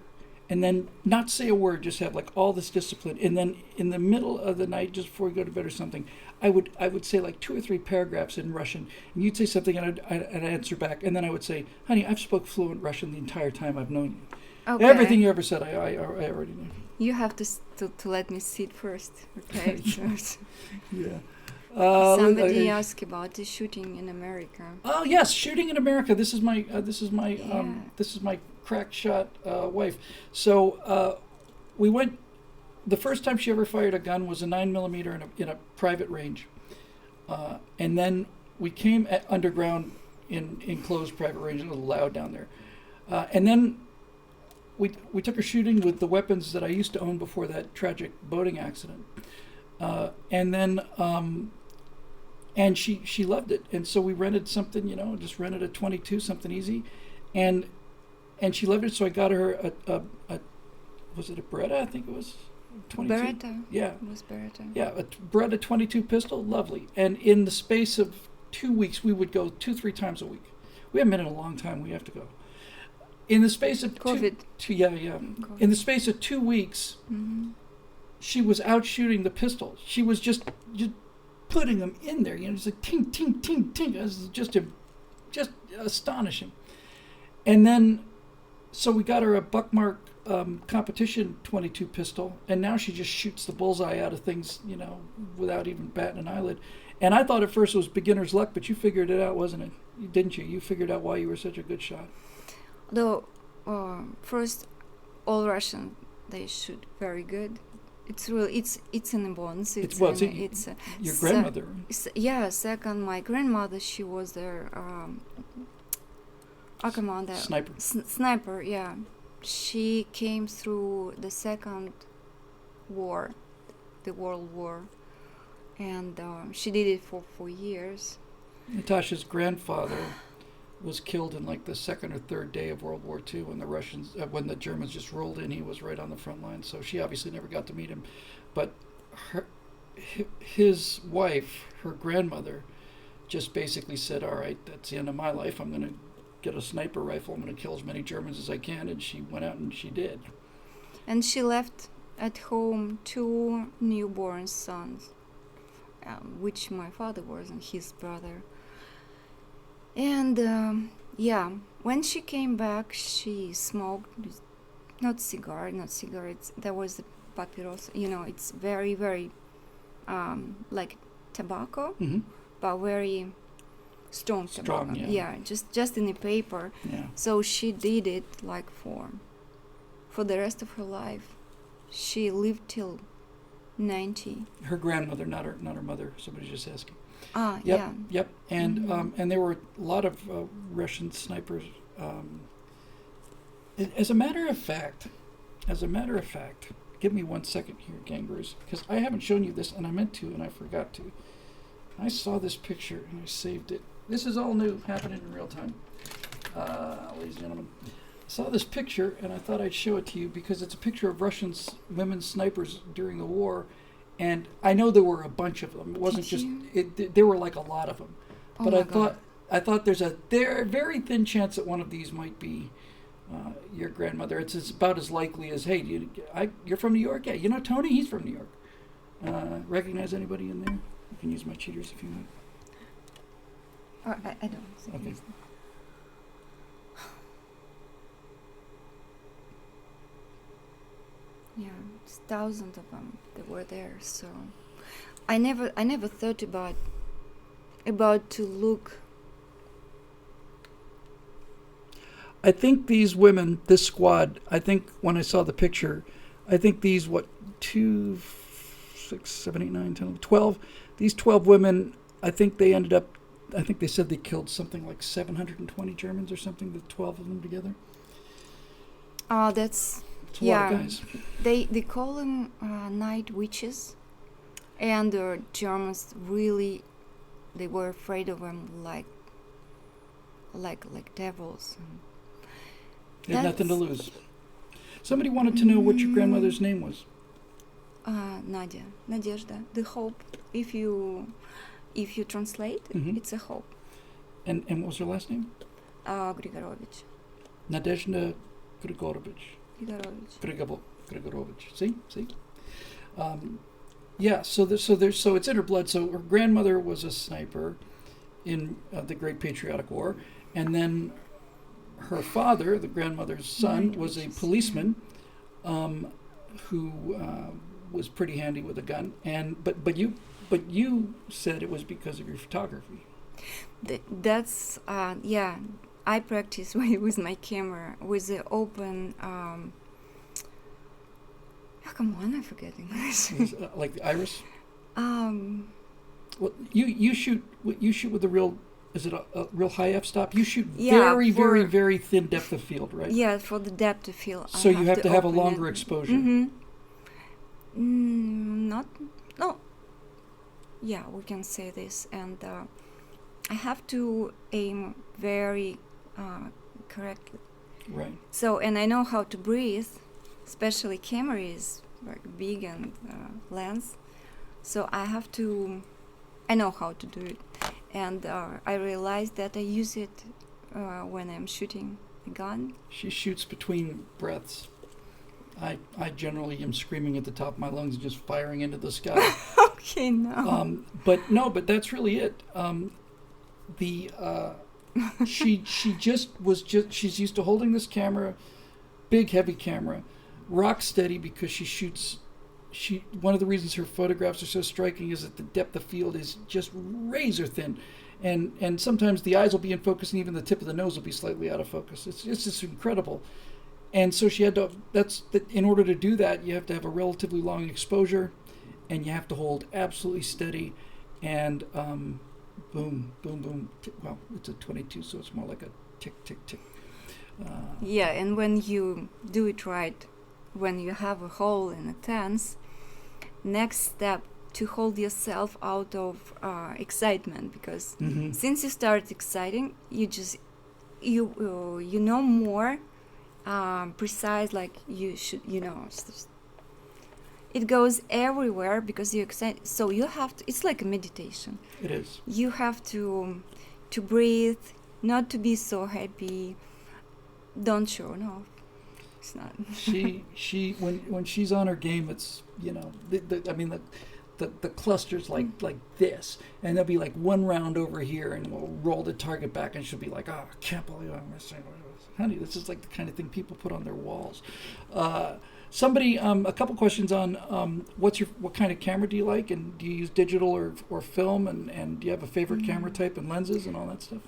and then not say a word, just have like all this discipline, and then in the middle of the night, just before we go to bed or something, I would say like 2 or 3 paragraphs in Russian, and you'd say something, and I'd answer back, and then I would say, honey, I've spoke fluent Russian the entire time I've known you. Okay. Everything you ever said, I already knew. You have to let me sit first, okay? Yeah. Somebody asked about the shooting in America. Oh yes, shooting in America. This is my crack shot wife. So we went. The first time she ever fired a gun was a 9mm in a private range, and then we came underground in enclosed private range. It was loud down there, and then we took her shooting with the weapons that I used to own before that tragic boating accident, and then. And she loved it, and so we rented something, just rented a 22, something easy, and she loved it. So I got her a was it a Beretta? I think it was 22. Beretta. Yeah, it was Beretta. Yeah, a Beretta 22 pistol, lovely. And in the space of 2 weeks, we would go 2-3 times a week. We haven't been in a long time. We have to go. In the space of COVID. COVID. In the space of 2 weeks, mm-hmm. She was out shooting the pistol. She was just putting them in there, just like ting, ting, ting, ting. It was just astonishing. And then, so we got her a Buckmark competition 22 pistol, and now she just shoots the bullseye out of things, without even batting an eyelid. And I thought at first it was beginner's luck, but you figured it out, wasn't it? Didn't you? You figured out why you were such a good shot. Though, first, all Russian, they shoot very good. It's really it's in the bones. It's your grandmother. Second, my grandmother, she was their commander. Sniper. Sniper. Yeah, she came through the second war, the World War, and she did it for 4 years. Natasha's grandfather was killed in like the second or third day of World War II when the Germans just rolled in. He was right on the front line, so she obviously never got to meet him. But his wife, her grandmother, just basically said, all right, that's the end of my life. I'm going to get a sniper rifle. I'm going to kill as many Germans as I can. And she went out and she did. And she left at home 2 newborn sons, which my father was and his brother. And when she came back, she smoked not cigarettes. There was the papyrus. It's very, very like tobacco, mm-hmm. but very strong tobacco. Yeah, just in the paper. Yeah. So she did it like for the rest of her life. She lived till 90. Her grandmother, not her mother. Somebody's just asking. Yep, Yeah. yep. And there were a lot of Russian snipers. As a matter of fact, give me 1 second here, Gangbrews, because I haven't shown you this, and I meant to, and I forgot to. I saw this picture, and I saved it. This is all new, happening in real time. Ladies and gentlemen, I saw this picture, and I thought I'd show it to you, because it's a picture of Russian women snipers during the war, and I know there were a bunch of them. It wasn't there were like a lot of them. But I thought there's a very thin chance that one of these might be your grandmother. It's about as likely as, hey, you're from New York? Yeah, you know Tony? He's from New York. Recognize anybody in there? You can use my cheaters if you want. I don't. Okay. Yeah, it's thousands of them that were there. So I never thought about to look. I think these women, this squad, I think when I saw the picture, I think these, 2, 6, 7, 8, 9, 10, 12, these 12 women, I think they said they killed something like 720 Germans or something, the 12 of them together. That's a lot of guys. They call them night witches, and the Germans really, they were afraid of them like devils. They had nothing to lose. Somebody wanted to know what your grandmother's name was. Nadia, Nadezhda, the hope. If you translate, it's a hope. And what was her last name? Grigorovich. Nadezhda Grigorovich. Grigorovich. See. Yeah. So it's in her blood. So her grandmother was a sniper in the Great Patriotic War, and then her father, the grandmother's son, was a policeman who was pretty handy with a gun. And but you said it was because of your photography. That's yeah. I practice with my camera with the open. Come on, I'm forgetting this. Like the iris. Well, you shoot with the real. Is it a real high f-stop? You shoot very thin depth of field, right? Yeah, for the depth of field. So you have to have a longer exposure. No. Yeah, we can say this, and I have to aim very correctly. Right. So, and I know how to breathe, especially camera is very big and lens. So I know how to do it. And I realized that I use it when I'm shooting a gun. She shoots between breaths. I generally am screaming at the top of my lungs, just firing into the sky. Okay, no. But that's really it. She's used to holding this camera, big heavy camera, rock steady, because she shoots. One of the reasons her photographs are so striking is that the depth of field is just razor thin, and sometimes the eyes will be in focus, and even the tip of the nose will be slightly out of focus. It's just incredible. And so she had to. In order to do that, you have to have a relatively long exposure, and you have to hold absolutely steady, and boom, boom, boom. Well, it's a 22, so it's more like a tick, tick, tick. Yeah, and when you do it right, when you have a hole in a tense, next step to hold yourself out of excitement, because since you start exciting, you know more precise, like you should, it goes everywhere because you're excited. So you have to, it's like a meditation. It is. You have to breathe, not to be so happy. Don't show off. It's not. she when she's on her game, it's the clusters like this, and there'll be like one round over here, and we'll roll the target back, and she'll be like, "Oh, I can't believe I'm missing." Honey, this is like the kind of thing people put on their walls. Somebody, a couple questions on what kind of camera do you like, and do you use digital or film, and do you have a favorite camera type and lenses and all that stuff?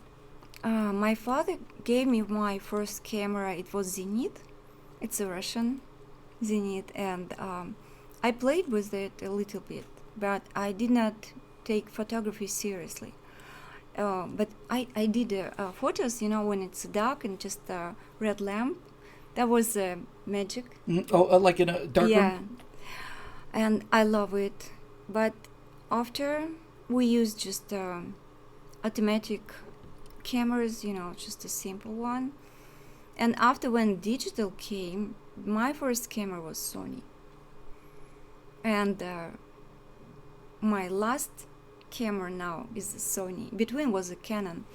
My father gave me my first camera. It was Zenit. It's a Russian Zenit, and I played with it a little bit, but I did not take photography seriously. But I did photos, when it's dark and just a red lamp. That was magic. Like in a dark room? And I love it. But after we used just automatic cameras, just a simple one. And after when digital came, my first camera was Sony. And my last camera now is a Sony. Between was a Canon.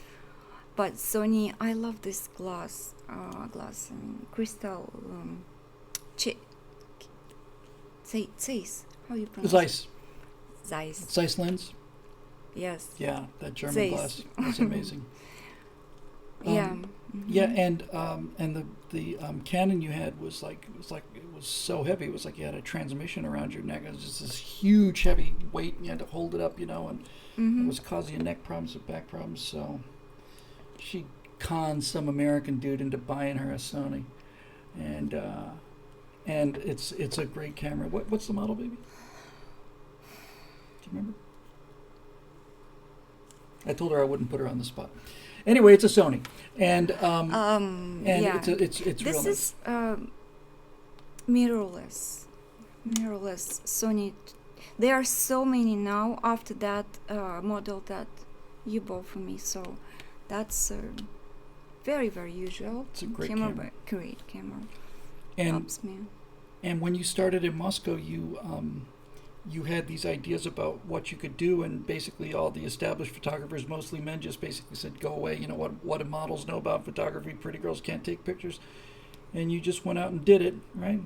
But Sony, I love this glass, crystal, Zeiss. How you pronounce it? Zeiss. Zeiss lens? Yes. Yeah, that German Zeiss. glass is amazing. Yeah. Yeah, and the Canon you had was so heavy. It was like you had a transmission around your neck. It was just this huge, heavy weight, and you had to hold it up, and it was causing you neck problems and back problems. So she conned some American dude into buying her a Sony, and it's a great camera. What's the model, baby? Do you remember? I told her I wouldn't put her on the spot. Anyway, it's a Sony, and yeah. it's This real nice. is mirrorless Sony. There are so many now after that model that you bought for me. So that's very, very usual. It's a great camera. camera. Great camera. And Helps me. and when you started in Moscow, you had these ideas about what you could do, and basically all the established photographers, mostly men, just basically said, "Go away." What do models know about photography? Pretty girls can't take pictures, and you just went out and did it, right?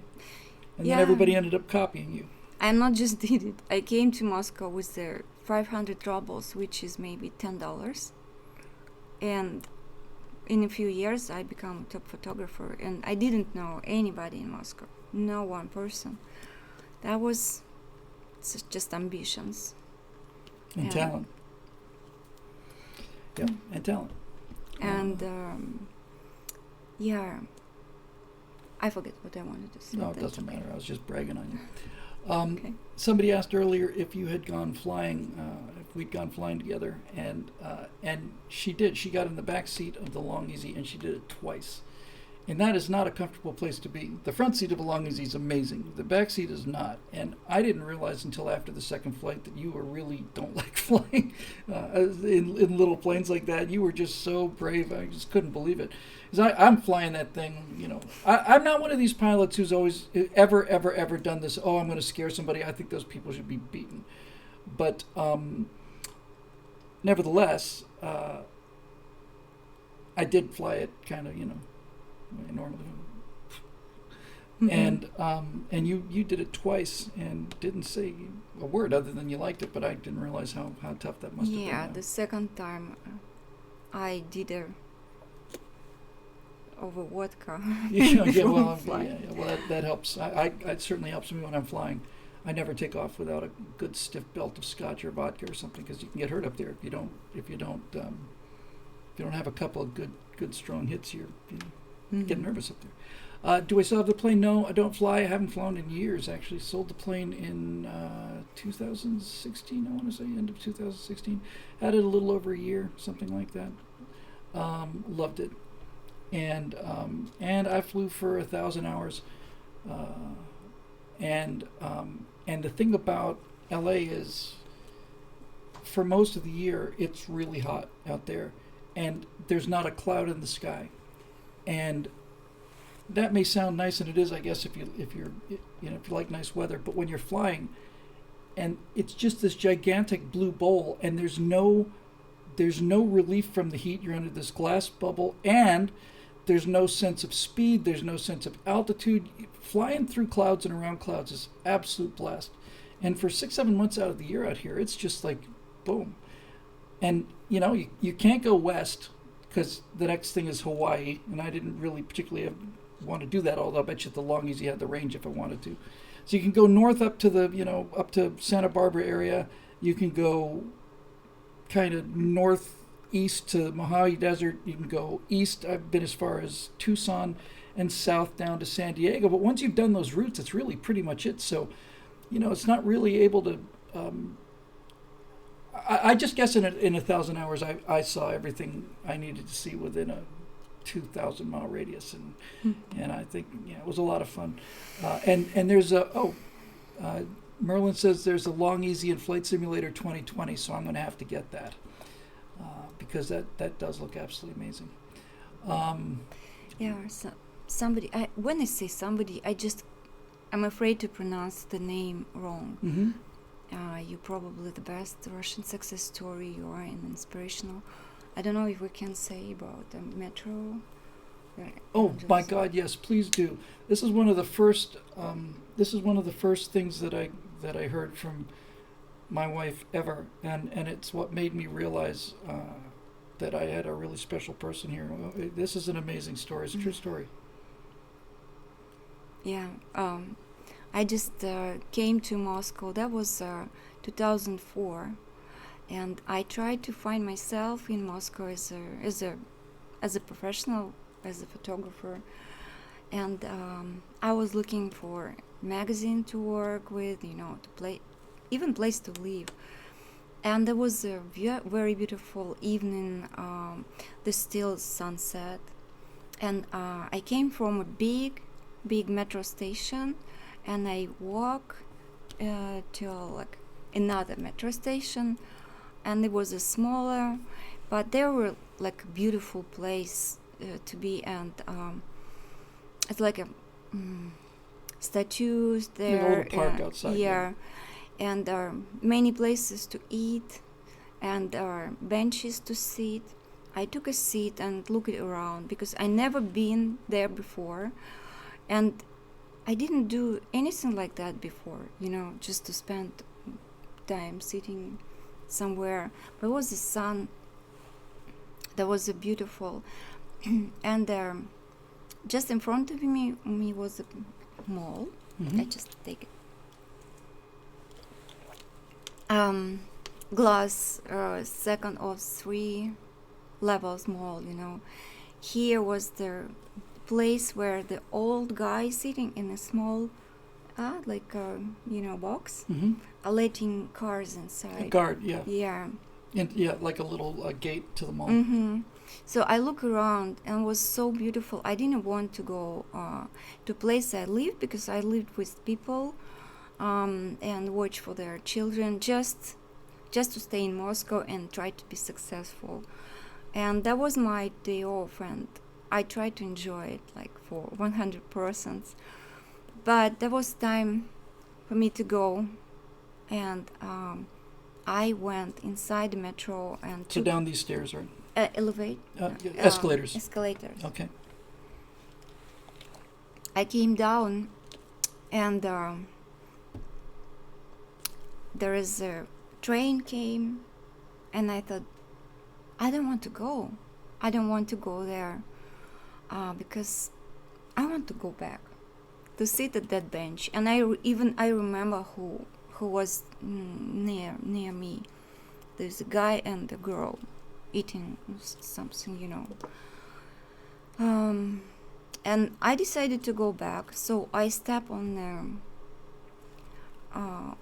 And then everybody ended up copying you. I not just did it. I came to Moscow with the 500 rubles, which is maybe $10, and in a few years I became a top photographer, and I didn't know anybody in Moscow, no one person. That was just ambitions And talent. Yep, and talent. and I forget what I wanted to say. No, it That's doesn't okay. matter. I was just bragging on you. Okay. Somebody asked earlier if you had gone flying, if we'd gone flying together, and she did. She got in the back seat of the Long Easy, and she did it twice. And that is not a comfortable place to be. The front seat of a Long Easy is amazing. The back seat is not. And I didn't realize until after the second flight that you really don't like flying in little planes like that. You were just so brave. I just couldn't believe it. Because I'm flying that thing, I'm not one of these pilots who's always ever done this. Oh, I'm going to scare somebody. I think those people should be beaten. But nevertheless, I did fly it kind of, normally. And you did it twice and didn't say a word other than you liked it, but I didn't realize how tough that must have been. Yeah, the second time I did over vodka. Well, that helps. It certainly helps me when I'm flying. I never take off without a good stiff belt of scotch or vodka or something, because you can get hurt up there if you don't have a couple of good strong hits. You get nervous up there. Do I still have the plane? No, I don't fly. I haven't flown in years, actually. Sold the plane in 2016, I want to say, end of 2016. Had it a little over a year, something like that. Loved it. And I flew for 1,000 hours. And the thing about LA is, for most of the year, it's really hot out there, and there's not a cloud in the sky. And that may sound nice, and it is, I guess, if you like nice weather. But when you're flying, and it's just this gigantic blue bowl, and there's no relief from the heat. You're under this glass bubble, and there's no sense of speed. There's no sense of altitude. Flying through clouds and around clouds is absolute blast. And for 6-7 months out of the year out here, it's just like boom. And you can't go west, because the next thing is Hawaii, and I didn't really particularly want to do that, although I bet you the Long Easy had the range if I wanted to. So you can go north up to up to Santa Barbara area. You can go kind of northeast to Mojave Desert. You can go east. I've been as far as Tucson, and south down to San Diego. But once you've done those routes, it's really pretty much it. So, it's not really able to. I just guess in 1,000 hours I saw everything I needed to see within a 2,000 mile radius, and I think it was a lot of fun. And there's Merlin says there's a Long Easy in Flight Simulator 2020, so I'm going to have to get that because that does look absolutely amazing. So somebody. When I say somebody, I'm afraid to pronounce the name wrong. Mm-hmm. You're probably the best Russian success story. You are an inspirational. I don't know if we can say about the metro. Oh my God! Yes, please do. This is one of the first. This is one of the first things that I heard from my wife ever, and it's what made me realize that I had a really special person here. This is an amazing story. It's a true story. Yeah. I just came to Moscow. That was 2004, and I tried to find myself in Moscow as a professional, as a photographer, and I was looking for magazine to work with, to play, even place to live. And there was a very beautiful evening, the still sunset, and I came from a big metro station, and I walk to another metro station, and it was a smaller, but there were like a beautiful place to be, and it's like a statues there, a little park outside. Yeah, and there are many places to eat, and there are benches to sit. I took a seat and looked around because I never been there before, and I didn't do anything like that before, just to spend time sitting somewhere. But it was the sun. That was a beautiful, and just in front of me was a mall. Mm-hmm. I just take it. Glass, second of 3 levels mall. Here was the place where the old guy sitting in a small box, Mm-hmm. letting cars inside. A guard, yeah. Yeah. And like a little gate to the mall. Mm-hmm. So I look around, and it was so beautiful. I didn't want to go to place I lived, because I lived with people and watch for their children, just to stay in Moscow and try to be successful. And that was my day off, and I tried to enjoy it for 100%. But there was time for me to go, and I went inside the metro and So down these stairs, right? Escalators. Okay. I came down, and there is a train came, and I thought, I don't want to go. I don't want to go there because I want to go back to sit at that bench. And I remember who was near me. There's a guy and a girl eating something, and I decided to go back. So I stepped on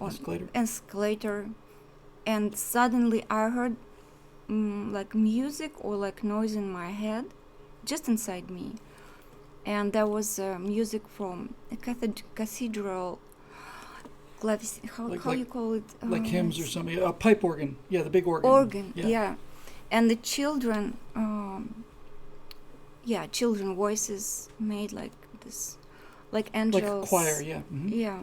the escalator, and suddenly I heard music or noise in my head, just inside me. And there was music from a cathedral. How you call it? Like hymns or something. A pipe organ. Yeah, the big organ. Yeah. And the children, children voices made like this, like angels. Like a choir, yeah. Mm-hmm. Yeah.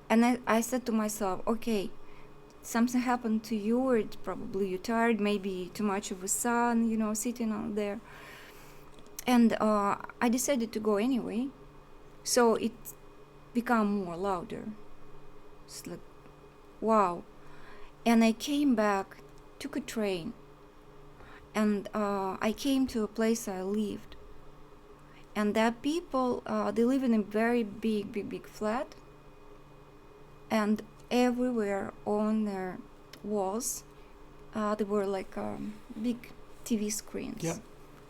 And I said to myself, okay, something happened to you, or probably you're tired, maybe too much of a sun, sitting out there. And I decided to go anyway. So it became more louder. It's like, wow. And I came back, took a train, and I came to a place I lived. And that people, they live in a very big flat. And everywhere on their walls, there were big TV screens. Yeah.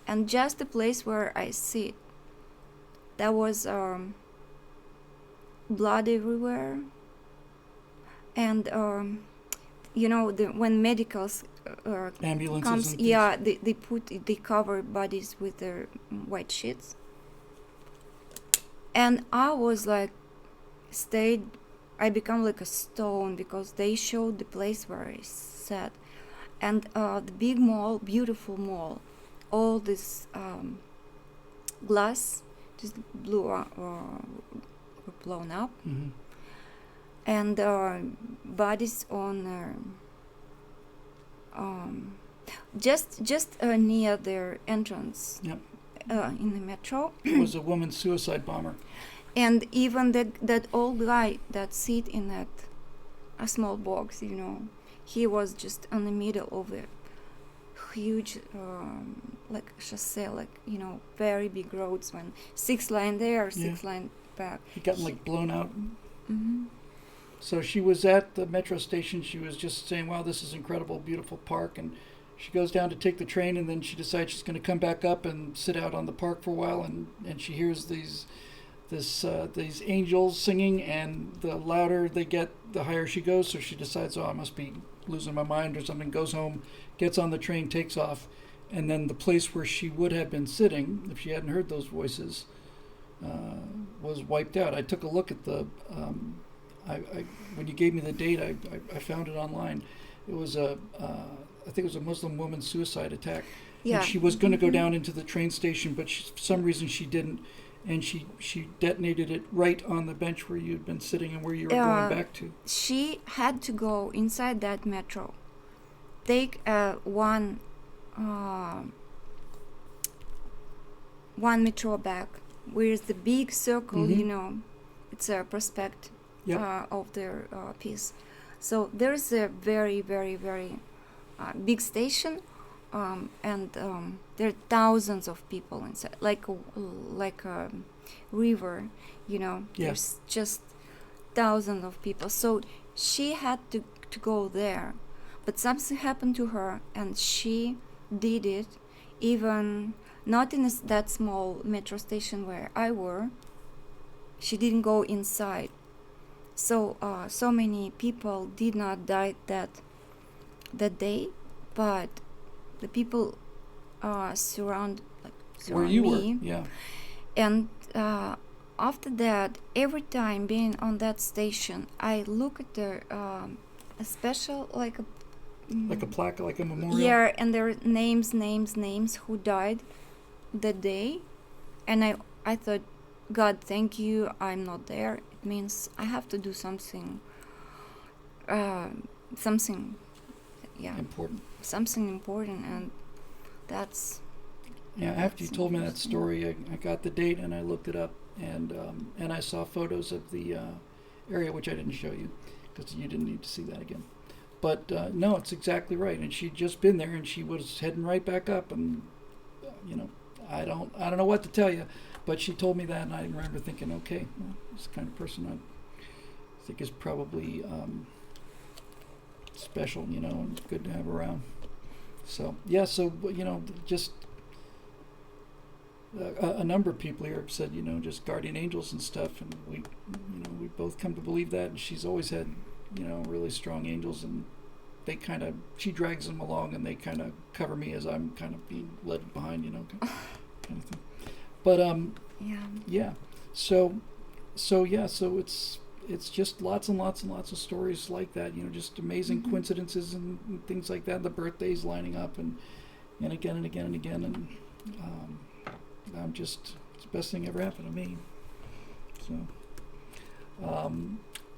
And just the place where I sit, there was blood everywhere. And when medicals Ambulances comes, and things. yeah, they cover bodies with their white sheets. And I was like, I become like a stone, because they showed the place where I sat, and the big mall, beautiful mall, all this glass just were blown up, Mm-hmm. and bodies on just near their entrance. Yep. In the metro. It was a woman's suicide bomber. And even that old guy that sit in that a small box, he was just in the middle of a huge like chassis, like very big roads, when 6 line there, 6 line back. He got like blown out. Mm-hmm. So she was at the metro station. She was just saying, wow, this is incredible, beautiful park. And she goes down to take the train, and then she decides she's going to come back up and sit out on the park for a while. And she hears these angels singing, and the louder they get, the higher she goes. So she decides, I must be losing my mind or something, goes home, gets on the train, takes off. And then the place where she would have been sitting, if she hadn't heard those voices, was wiped out. I took a look at the... when you gave me the date, I found it online. It was I think it was a Muslim woman's suicide attack. Yeah. And she was going to go down into the train station, but for some reason she didn't, and she detonated it right on the bench where you'd been sitting and where you were going back to. She had to go inside that metro, take one metro back, where's the big circle, Mm-hmm. It's a prospect. Yep. Of their piece. So there's a very, very, very big station, and there are thousands of people inside, like a river, There's just thousands of people. So she had to go there, but something happened to her, and she did it, even not in that small metro station where I were. She didn't go inside. So so many people did not die that day, but the people surround where you me. were, yeah. And after that, every time being on that station, I look at a special like a plaque, like a memorial. Yeah, and there are names who died that day, and I thought, God, thank you, I'm not there. It means I have to do something, Important. Something important, and that's... Yeah, after you told me that story, I got the date and I looked it up, and I saw photos of the area, which I didn't show you because you didn't need to see that again. But no, it's exactly right. And she'd just been there, and she was heading right back up, and I don't know what to tell you, but she told me that, and I remember thinking, okay, well, this kind of person I think is probably special, and good to have around. So yeah, just a number of people here have said, just guardian angels and stuff, and we both come to believe that. And she's always had, really strong angels, and she drags them along, and they kind of cover me as I'm kind of being led behind, kind of thing. But yeah. So it's just lots and lots and lots of stories like that, just amazing coincidences and things like that. The birthdays lining up and again and again and again, and it's the best thing ever happened to me. So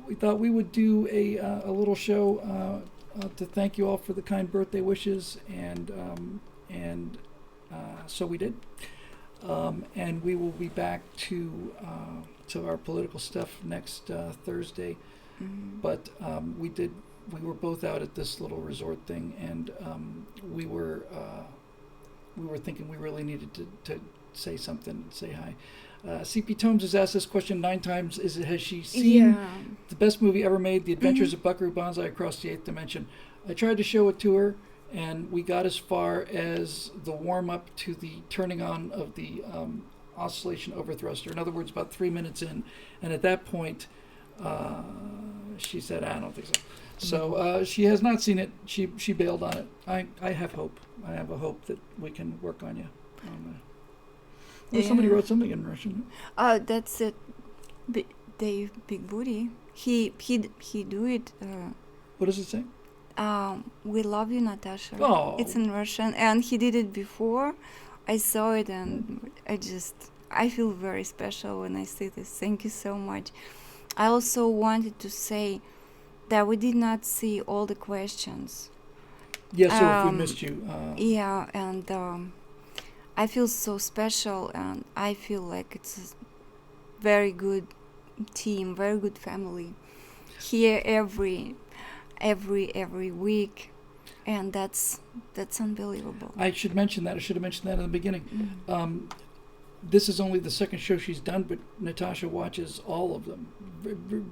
we thought we would do a little show to thank you all for the kind birthday wishes, and so we did. And we will be back to our political stuff next Thursday. Mm-hmm. But we were both out at this little resort thing, and we were thinking we really needed to say something, say hi. CP Tomes has asked this question 9 times. Has she seen the best movie ever made, The Adventures of Buckaroo Banzai Across the Eighth Dimension? I tried to show it to her, and we got as far as the warm-up to the turning on of the oscillation overthruster. In other words, about 3 minutes in. And at that point, she said, I don't think so. So she has not seen it. She bailed on it. I have hope. I have a hope that we can work on you. Somebody wrote something in Russian. That's it. Dave Big Booty. He do it. What does it say? We love you, Natasha. Oh. It's in Russian, and he did it before. I saw it, and I feel very special when I see this. Thank you so much. I also wanted to say that we did not see all the questions. Yeah, so if we missed you. Yeah, and I feel so special, and I feel like it's a very good team, very good family here every week, and that's unbelievable. I should mention that. I should have mentioned that in the beginning. This is only the second show she's done, but Natasha watches all of them.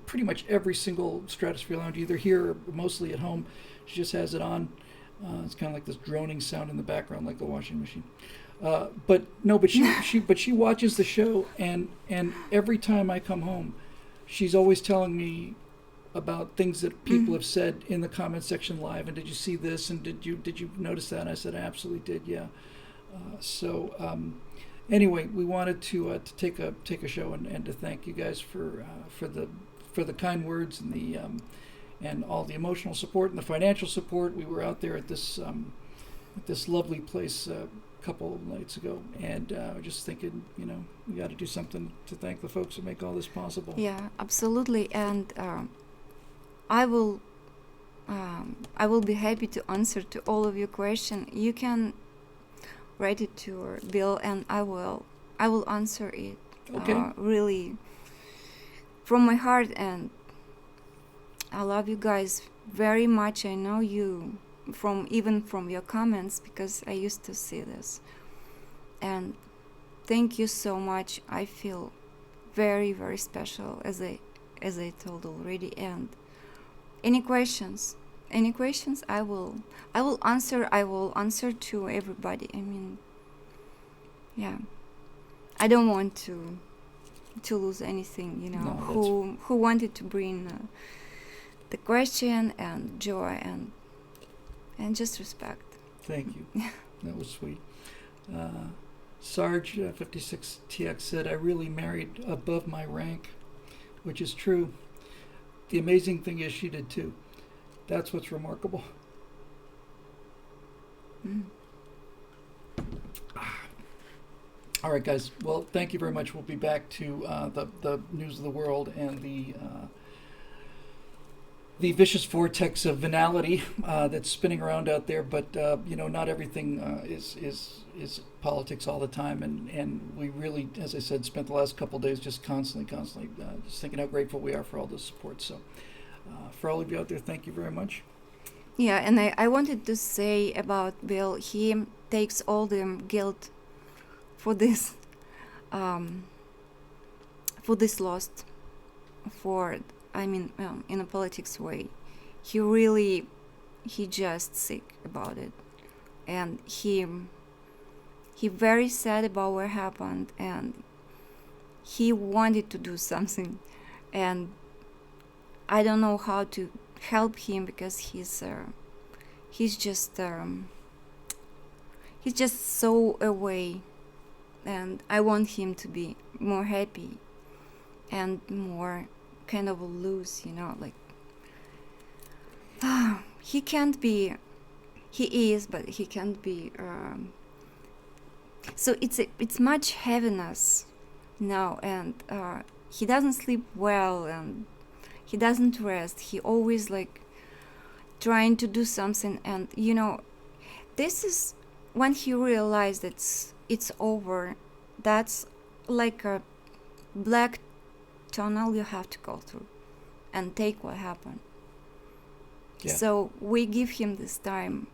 Pretty much every single Stratosphere Lounge, either here or mostly at home. She just has it on. It's kind of like this droning sound in the background, like the washing machine. But she watches the show, and every time I come home, she's always telling me about things that people have said in the comment section live. And did you see this? And did you notice that? And I said, I absolutely did. Yeah. Anyway, we wanted to take a show and to thank you guys for the kind words and the and all the emotional support and the financial support. We were out there at this lovely place a couple of nights ago, and just thinking, we got to do something to thank the folks that make all this possible. Yeah, absolutely, and I will be happy to answer to all of your questions. You can write it to Bill, and I will answer it. Okay. Really, from my heart, and I love you guys very much. I know you from your comments, because I used to see this, and thank you so much. I feel very, very special, as I told already. And any questions, I will answer. I will answer to everybody. I mean, yeah, I don't want to lose anything, No, who wanted to bring the question and joy and just respect. Thank you. That was sweet. Sarge 56TX said, I really married above my rank, which is true. The amazing thing is she did too. That's what's remarkable. All right, guys. Well, thank you very much. We'll be back to the news of the world and the vicious vortex of venality that's spinning around out there. But not everything is politics all the time. And we really, as I said, spent the last couple of days just constantly just thinking how grateful we are for all this support. So for all of you out there, thank you very much. Yeah, and I wanted to say about Bill. He takes all the guilt for this loss, in a politics way. He just sick about it, and he very sad about what happened, and he wanted to do something, and I don't know how to help him, because he's just so away, and I want him to be more happy and more kind of loose, like he can't be. He is, but he can't be. So it's much heaviness now, and he doesn't sleep well, and he doesn't rest. He always trying to do something, and this is when he realized it's over. That's like a black tunnel you have to go through and take what happened. Yeah. So we give him this time,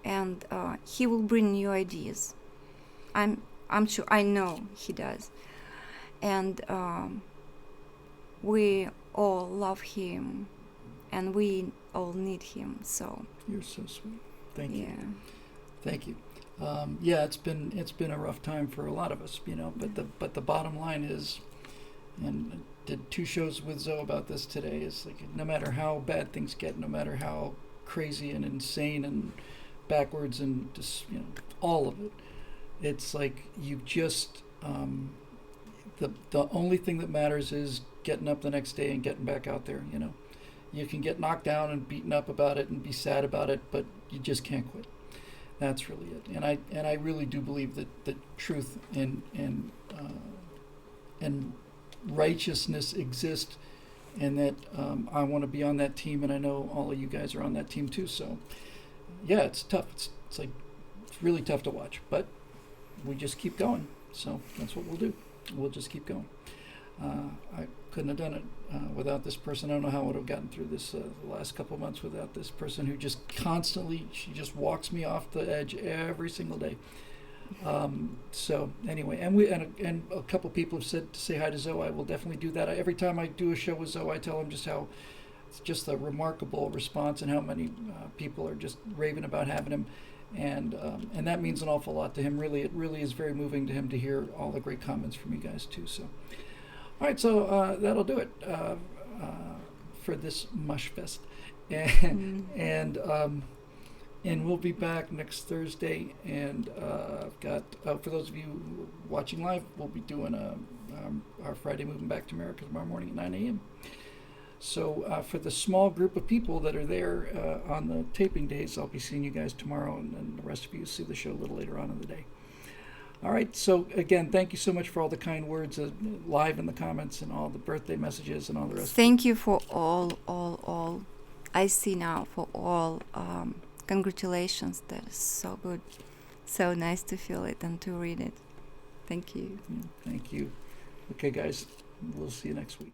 and he will bring new ideas. I'm sure. I know he does, and we all love him, and we all need him. So you're so sweet. Thank you. Yeah. Thank you. It's been a rough time for a lot of us, but the bottom line is, and did 2 shows with Zoe about this today. It's like no matter how bad things get, no matter how crazy and insane and backwards and just all of it, it's like you just the only thing that matters is getting up the next day and getting back out there. You can get knocked down and beaten up about it and be sad about it, but you just can't quit. That's really it. And I really do believe that truth and righteousness exist, and that I want to be on that team, and I know all of you guys are on that team too. So yeah, it's tough. It's really tough to watch, but we just keep going. So that's what we'll do. We'll just keep going. I couldn't have done it without this person. I don't know how I would have gotten through this the last couple of months without this person who just constantly, she just walks me off the edge every single day. So anyway, and a couple people have said to say hi to Zoe. I will definitely do that. Every time I do a show with Zoe, I tell them just how it's just a remarkable response and how many people are just raving about having him. And that means an awful lot to him. Really, it really is very moving to him to hear all the great comments from you guys too. So, all right, so that'll do it for this Mush Fest, and we'll be back next Thursday. And I've got for those of you watching live, we'll be doing our Friday Moving Back to America tomorrow morning at 9 a.m. So for the small group of people that are there on the taping days, I'll be seeing you guys tomorrow, and then the rest of you see the show a little later on in the day. All right, so again, thank you so much for all the kind words live in the comments and all the birthday messages and all the rest. Thank you for all. I see now for all. Congratulations, that is so good. So nice to feel it and to read it. Thank you. Thank you. Okay, guys, we'll see you next week.